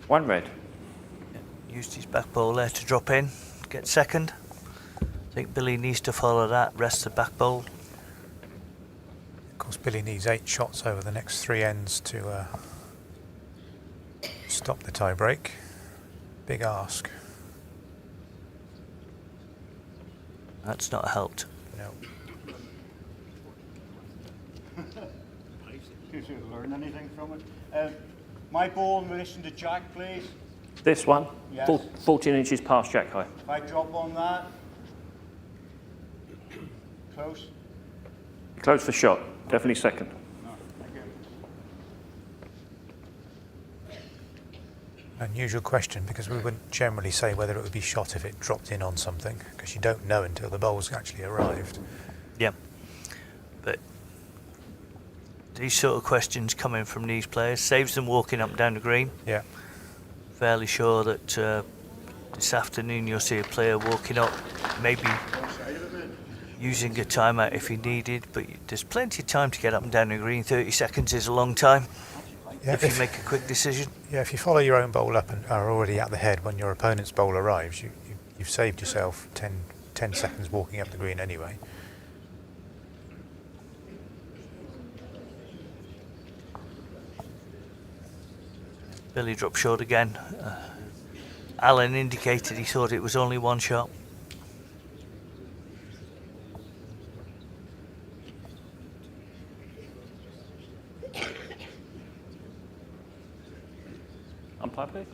One red. Used his back bowl there to drop in, get second. I think Billy needs to follow that, rest the back bowl. Of course, Billy needs 8 shots over the next 3 ends to stop the tie break. Big ask. That's not helped. No. Did you learn anything from it? My ball in relation to Jack, please. This one, Yes. 14 inches past jack high. If I drop on that. Close. Close for shot. Definitely second. No, thank you. Unusual question, because we wouldn't generally say whether it would be shot if it dropped in on something, because you don't know until the bowl's actually arrived. Yeah. But these sort of questions coming from these players saves them walking up and down the green. Yeah. Fairly sure that this afternoon you'll see a player walking up, maybe using a timeout if he needed, but there's plenty of time to get up and down the green. 30 seconds is a long time if you make a quick decision. Yeah, if you follow your own bowl up and are already at the head when your opponent's bowl arrives, you've saved yourself 10 seconds walking up the green anyway. Billy dropped short again. Alan indicated he thought it was only one shot. Umpire, please.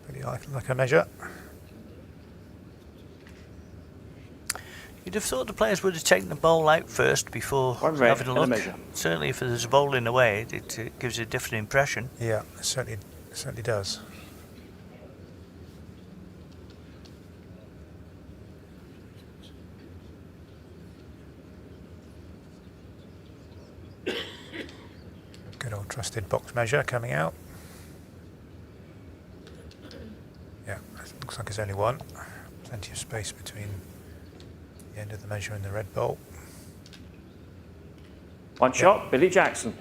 Pretty like a measure. You'd have thought the players would have taken the bowl out first before One red having a and a look. measure. Certainly if there's a bowl in the way, it gives a different impression. Yeah, it certainly does. Good old trusted box measure coming out. Yeah, looks like there's only one. Plenty of space between the end of the measure and the red bowl. One shot, Billy Jackson.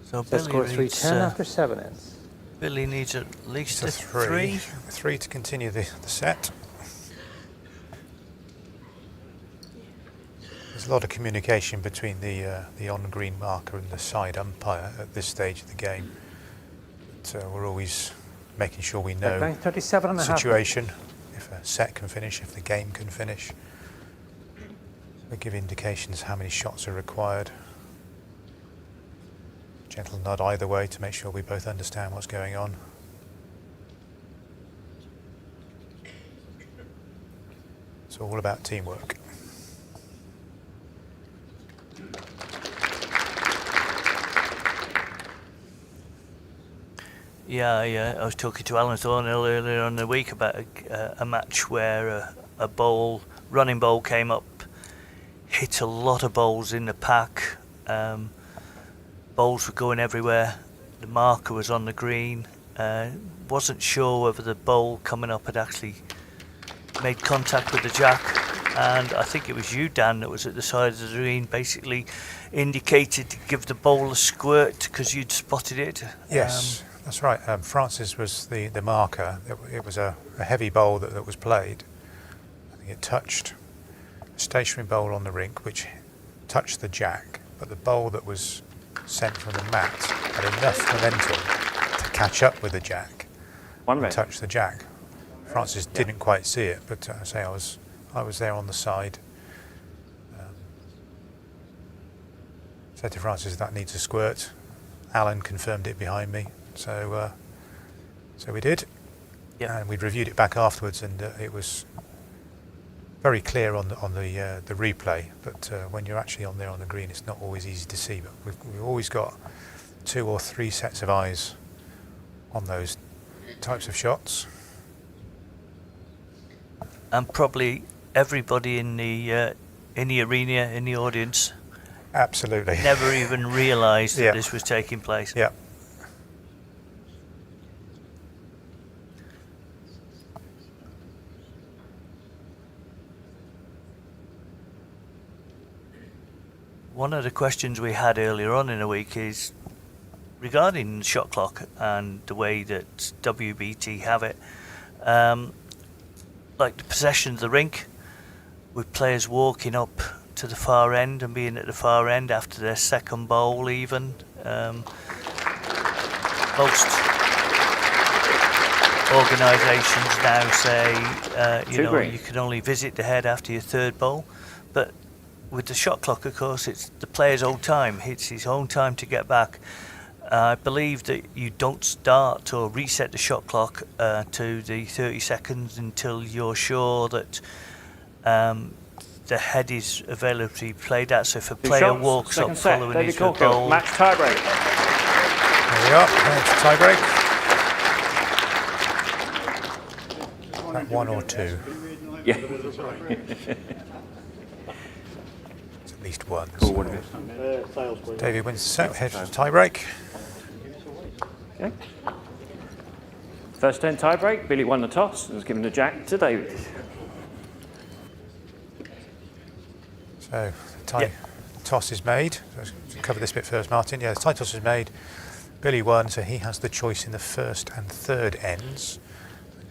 So Set score 310 after 7 ends. Billy needs at least It's a a three. 3 to continue the set. There's a lot of communication between the on-green marker and the side umpire at this stage of the game. But, we're always making sure we know Backline 37 and the a half. situation, if a set can finish, if the game can finish. We give indications how many shots are required. Gentle nod either way to make sure we both understand what's going on. It's all about teamwork. Yeah, I was talking to Alan Thorne earlier in the week about a match where a running bowl came up, hit a lot of bowls in the pack. Bowls were going everywhere. The marker was on the green. Wasn't sure whether the bowl coming up had actually made contact with the jack. And I think it was you, Dan, that was at the side of the green, basically indicated to give the bowl a squirt because you'd spotted it. Yes, that's right. Francis was the marker. It was a heavy bowl that was played. I think it touched a stationary bowl on the rink, which touched the jack, but the bowl that was sent from the mat had enough momentum to catch up with the jack One red. touch the jack. Francis didn't quite see it, but I say I was there on the side. Said to Francis that needs a squirt. Alan confirmed it behind me, so we did. Yep. And we'd reviewed it back afterwards, and it was very clear on the replay. But when you're actually on there on the green, it's not always easy to see. But we've always got 2 or 3 sets of eyes on those types of shots. And probably everybody in the arena, in the audience, Absolutely. never even realised that this was taking place. Yeah. One of the questions we had earlier on in the week is regarding the shot clock and the way that WBT have it. Like the possession of the rink, with players walking up to the far end and being at the far end after their second bowl even. Most organisations now say you can only visit the head after your third bowl, but with the shot clock, of course, it's the player's own time. It's his own time to get back. I believe that you don't start or reset the shot clock to the 30 seconds until you're sure that the head is available to be played at. So if a player walks up following his bowl... Match tiebreak. There we are. There's tiebreak. 1 or 2. Yeah. It's at least 1. Cool, what is So David wins the set, head for the tiebreak. Okay. First 10 tiebreak. Billy won the toss and has given the jack to David. So the toss is made. Let's cover this bit first, Martin. Yeah, the tie toss is made. Billy won, so he has the choice in the first and third ends.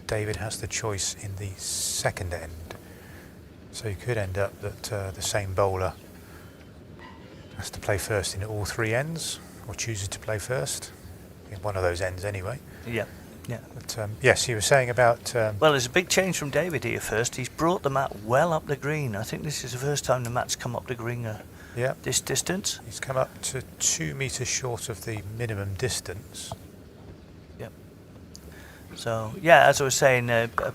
David has the choice in the second end. So you could end up that the same bowler has to play first in all 3 ends, or chooses to play first in one of those ends anyway. Yeah. Yeah. But yes, you were saying about... well, there's a big change from David here first. He's brought the mat well up the green. I think this is the first time the mat's come up the green this distance. He's come up to 2 metres short of the minimum distance. Yep. So, yeah, as I was saying, the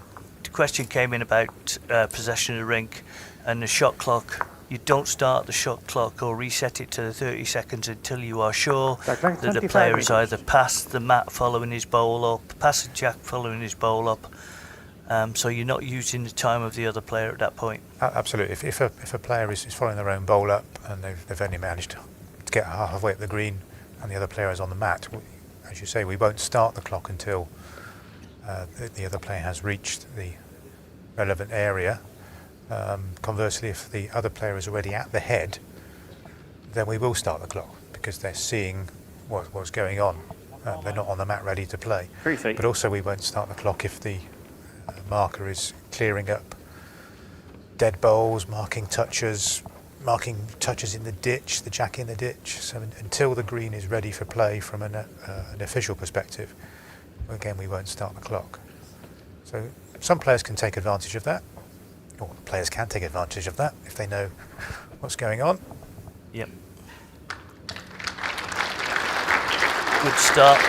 question came in about possession of the rink and the shot clock. You don't start the shot clock or reset it to the 30 seconds until you are sure that the player has either passed the mat following his bowl up, passed the jack following his bowl up. So you're not using the time of the other player at that point. Absolutely. If a player is following their own bowl up and they've only managed to get halfway up the green and the other player is on the mat, as you say, we won't start the clock until the other player has reached the relevant area. Conversely, if the other player is already at the head, then we will start the clock because they're seeing what's going on. They're not on the mat ready to play. But also we won't start the clock if the marker is clearing up dead bowls, marking touches in the ditch, the jack in the ditch. So until the green is ready for play from an official perspective, again we won't start the clock. So some players can take advantage of that. Or players can take advantage of that if they know what's going on. Yep. Good start.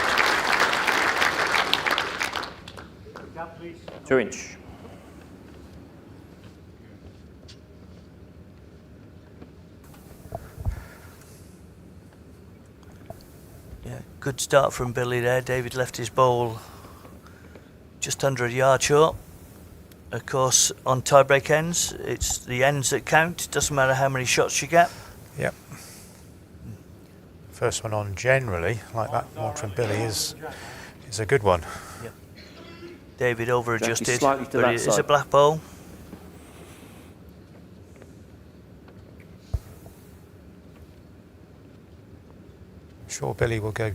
2 inch. Yeah, good start from Billy there. David left his bowl just under a yard short. Of course, on tiebreak ends, it's the ends that count. It doesn't matter how many shots you get. Yep. First one on generally, like that one from Billy, is a good one. Yep. David over-adjusted, slightly to but that it is side. a black bowl. I'm sure Billy will go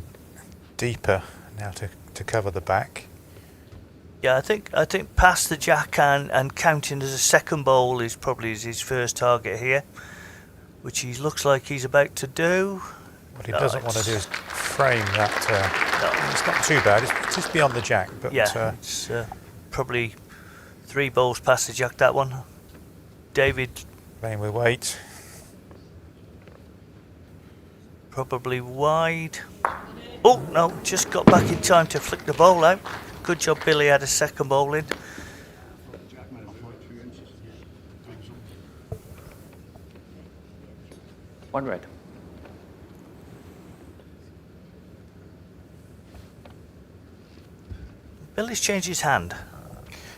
deeper now to cover the back. Yeah, I think past the jack and counting as a second bowl is probably his first target here, which he looks like he's about to do. What he doesn't want to do is frame that It's not too bad. It's just beyond the jack, but Yeah, it's probably 3 balls past the jack, that one. David playing with weight. probably wide. Oh, no, just got back in time to flick the ball out. Good job Billy had a second ball in. One red. Billy's changed his hand.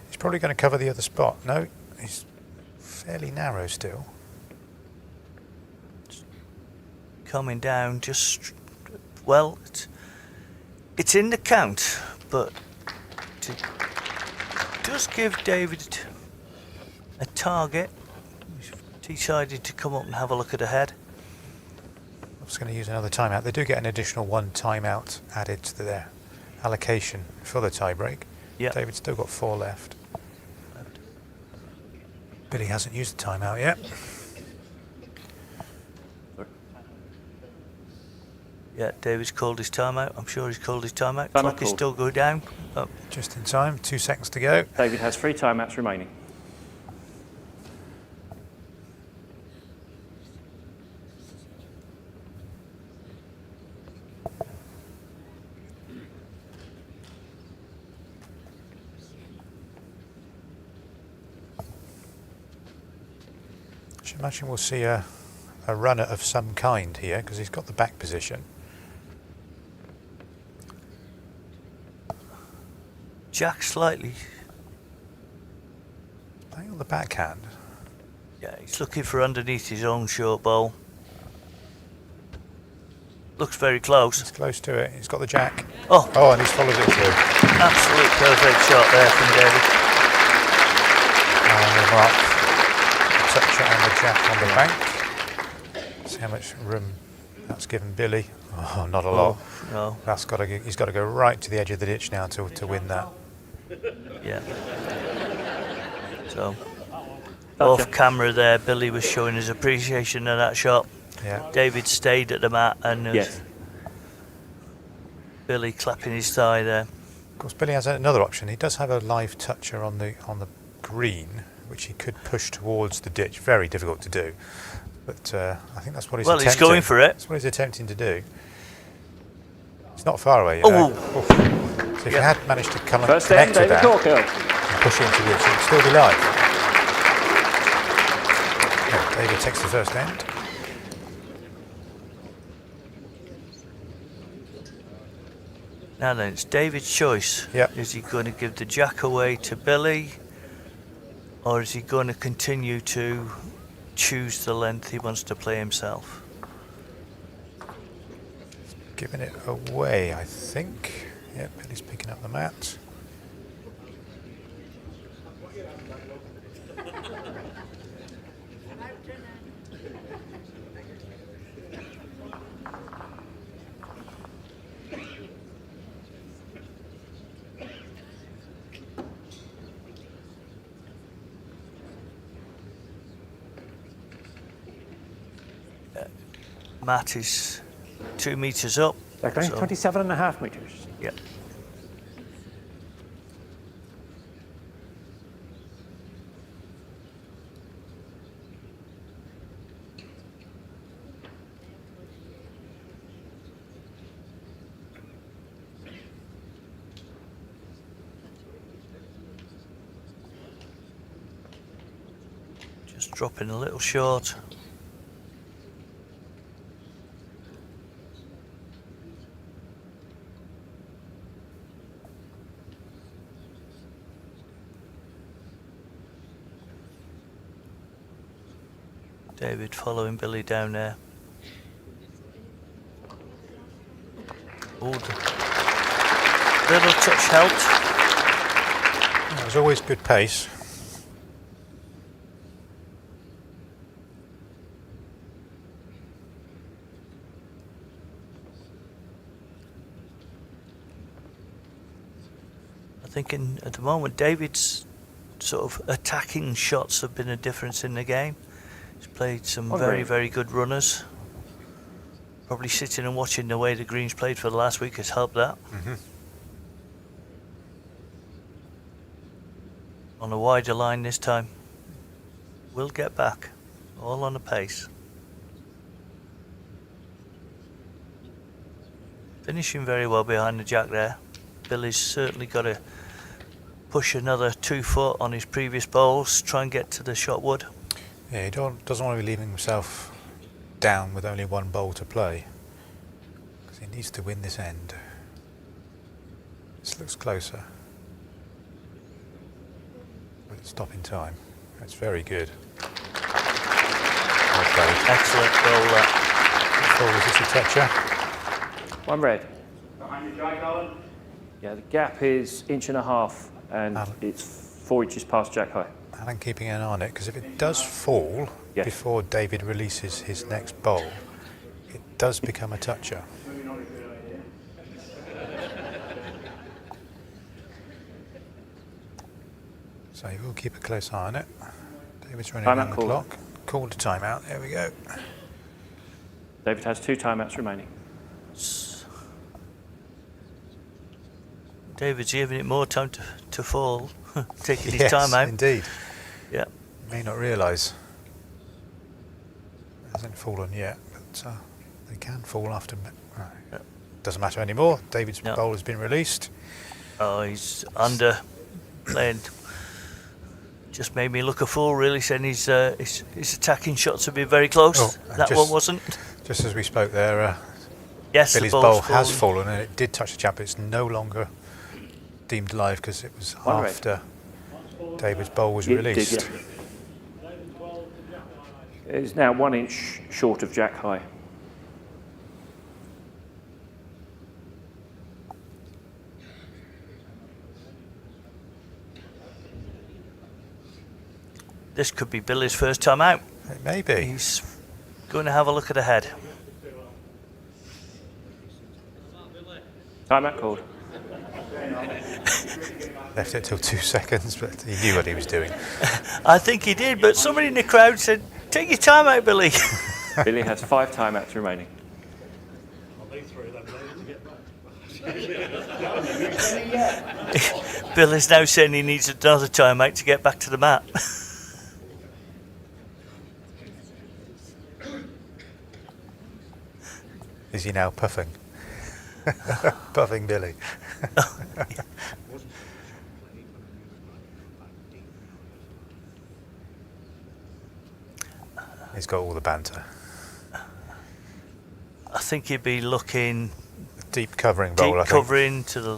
He's probably going to cover the other spot. No, he's fairly narrow still. Coming down just, well, it's in the count, but it does give David a target. He's decided to come up and have a look at the head. I'm just going to use another timeout. They do get an additional 1 timeout added to their allocation for the tie break. Yeah. David's still got 4 left. Billy hasn't used the timeout yet. Yeah, David's called his timeout. I'm sure he's called his timeout. Timeout Clock is called. still going down. Oh, Just in time, 2 seconds to go. David has 3 timeouts remaining. I should imagine we'll see a runner of some kind here because he's got the back position. Jack slightly. Playing on the backhand. Yeah, he's looking for underneath his own short ball. Looks very close. He's close to it. He's got the jack. Oh, Oh, and he's followed it through. absolute perfect shot there from David. And the mark. Touch it on the jack on the bank. See how much room that's given Billy. Oh, not a lot. No, That's got to. He's got to go right to the edge of the ditch now to win that. yeah. So, off camera there, Billy was showing his appreciation of that shot. Yeah. David stayed at the mat and Yes. Billy clapping his thigh there. Of course, Billy has another option. He does have a live toucher on the green, which he could push towards the ditch. Very difficult to do, but I think that's what he's Well, attempting. he's going for it. That's what he's attempting to do. It's not far away. You Oh. know. So if you had managed to connect First to end, David that Corkill. and push it into the ditch, it would still be live. Yeah, David takes the first end. Now then, it's David's choice. Yep. Is he going to give the jack away to Billy, or is he going to continue to choose the length he wants to play himself? Giving it away, I think. Yeah, Billy's picking up the mat. Matt is 2 metres up. They're going So- 27.5 metres. Yeah. Just dropping a little short. David following Billy down there. Oh, little touch helped. Yeah, there's always good pace. I think at the moment David's sort of attacking shots have been a difference in the game. He's played some very, very good runners. Probably sitting and watching the way the greens played for the last week has helped that. On a wider line this time. We'll get back. All on a pace. Finishing very well behind the jack there. Billy's certainly got to push another 2 foot on his previous bowls, try and get to the shot wood. Yeah, he doesn't want to be leaving himself down with only 1 bowl to play, because he needs to win this end. This looks closer. But it's stopping time. That's very good. Well played. Excellent bowl that. Ball, is this a toucher? 1 red. Behind the jack, Alan. Yeah, the gap is 1.5 inches and it's 4 inches past jack high. Alan keeping an eye on it, because if it does fall before David releases his next bowl, it does become a toucher. So you will keep a close eye on it. David's running Timeout down the call. clock. Called a timeout. There we go. David has 2 timeouts remaining. David's giving it more time to fall, taking his Yes, time out. indeed. Yeah. May not realise it hasn't fallen yet, but they can fall after. Doesn't matter anymore. David's bowl has been released. Oh, he's under playing. Just made me look a fool, really, saying his attacking shots have been very close. Oh, that one wasn't. Just as we spoke there, Yes, Billy's the bowl bowl's has fallen, and it did touch the jab, but it's no longer deemed live because it was after David's bowl was released. It is now 1 inch short of jack high. This could be Billy's first time out. It may be. He's going to have a look at the head. Timeout called. Left it till 2 seconds, but he knew what he was doing. I think he did, but somebody in the crowd said, "Take your time out, Billy." Billy has 5 timeouts remaining. Billy's now saying he needs another timeout to get back to the mat. Is he now puffing? Puffing Billy. He's got all the banter. I think he'd be looking Deep covering bowl, I think. covering to the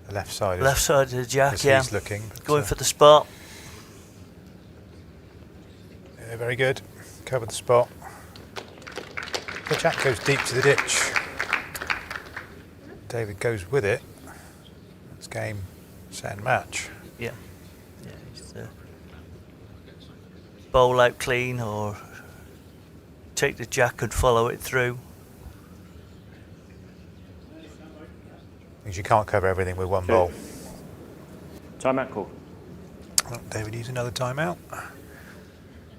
The left side. left side of the jack, as yeah. he's looking. But, Going for the spot. yeah, very good. Covered the spot. The jack goes deep to the ditch. David goes with it. It's game, set and match. Yeah. Yeah, he's bowl out clean or take the jack and follow it through. Because you can't cover everything with 1 bowl. Timeout called. Well, David needs another timeout.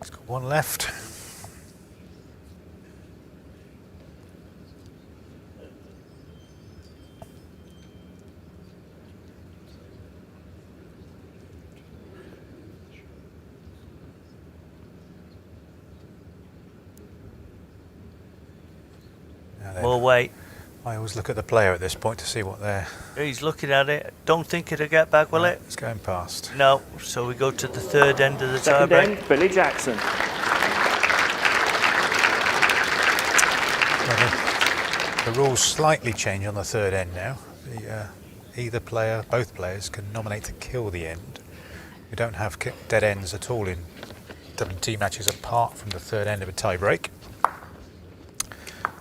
He's got 1 left. More weight. I always look at the player at this point to see what they're... He's looking at it. Don't think it'll get back, will it? It's going past. No. So we go to the 3rd end of the Second tiebreak. end, Billy Jackson. The rules slightly change on the 3rd end now. Either player, both players, can nominate to kill the end. We don't have dead ends at all in WT matches apart from the 3rd end of a tiebreak.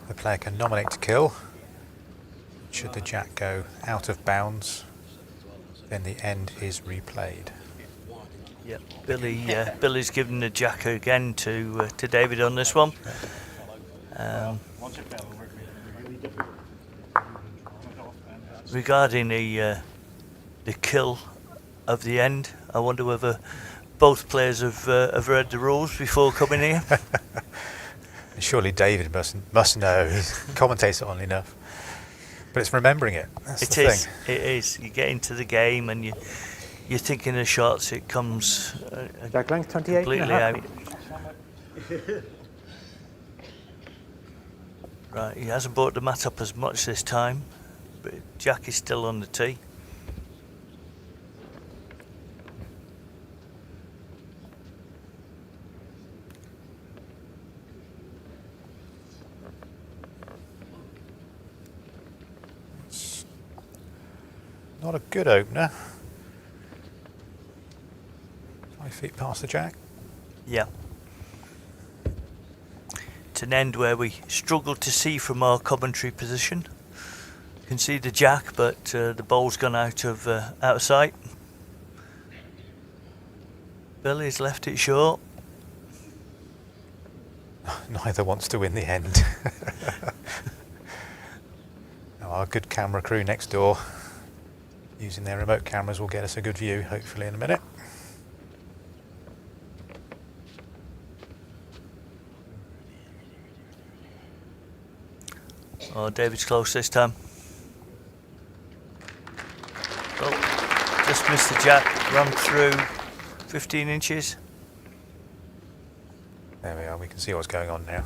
The player can nominate to kill. Should the jack go out of bounds, then the end is replayed. Yep. Billy's giving the jack again to David on this one. Regarding the kill of the end, I wonder whether both players have read the rules before coming here. Surely David must know. He commentates it on enough. But it's remembering it. That's the thing. It is. You get into the game and you're thinking of shots. It comes Jack length 28 completely out. Right, he hasn't brought the mat up as much this time, but Jack is still on the tee. Not a good opener. 5 feet past the jack. Yeah. It's an end where we struggle to see from our commentary position. You can see the jack, but the ball's gone out of sight. Billy's left it short. Neither wants to win the end. Now our good camera crew next door, using their remote cameras, will get us a good view, hopefully in a minute. Oh, David's close this time. Oh, just missed the jack, run through 15 inches. There we are, we can see what's going on now.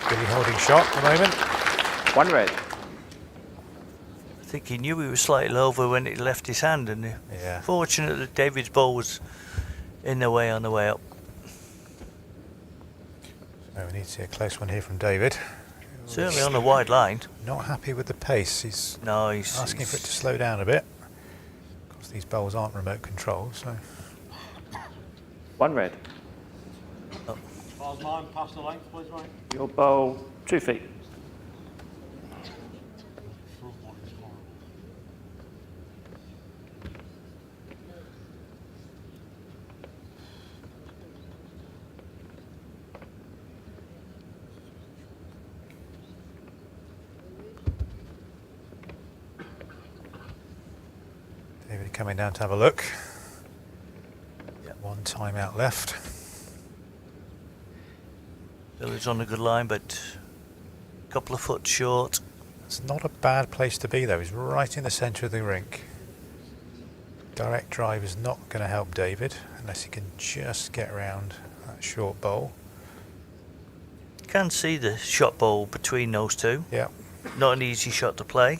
Billy holding shot at the moment. 1 red. I think he knew he was slightly over when it left his hand, and Yeah. fortunate that David's ball was in the way on the way up. So we need to see a close one here from David. Certainly on a wide line. Not happy with the pace. He's Nice. asking for it to slow down a bit. Of course, these bowls aren't remote control, so 1 red. Ball's mine, past the length, please, mate. Your bowl 2 feet. Front one is horrible. David coming down to have a look. Yep. 1 timeout left. Billy's on a good line, but a couple of foot short. It's not a bad place to be though. He's right in the centre of the rink. Direct drive is not going to help David unless he can just get around that short bowl. You can see the shot ball between those two. Yeah. Not an easy shot to play.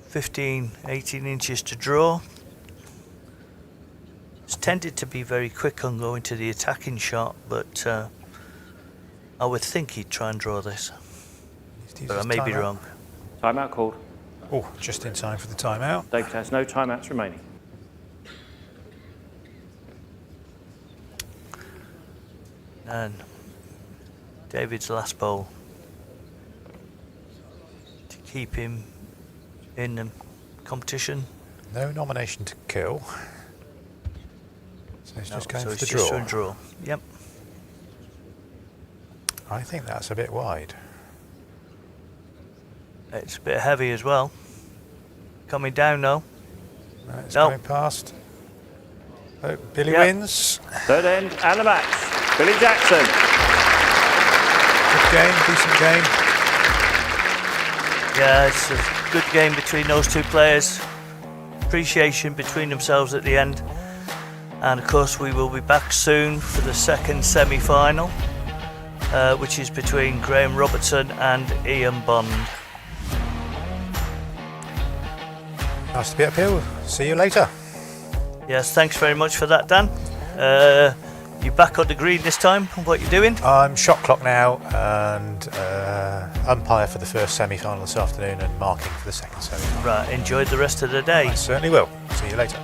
15, 18 inches to draw. It's tended to be very quick on going to the attacking shot, but I would think he'd try and draw this. But I may be wrong. Timeout called. Oh, just in time for the timeout. David has no timeouts remaining. And David's last bowl to keep him in the competition. No nomination to kill. So he's just going for the just draw. for a draw. Yep. I think that's a bit wide. It's a bit heavy as well. Coming down now. Right, it's No. going past. Oh, Billy Yep. wins. Third end and the match. Billy Jackson. Good game, decent game. Yeah, it's a good game between those two players. Appreciation between themselves at the end. And of course we will be back soon for the second semi-final, which is between Graham Robertson and Ian Bond. Nice to be up here. We'll see you later. Yes, thanks very much for that, Dan. You back on the green this time? What you doing? I'm shot clock now and umpire for the first semi-final this afternoon and marking for the second semi-final. Right, enjoy the rest of the day. I certainly will. See you later.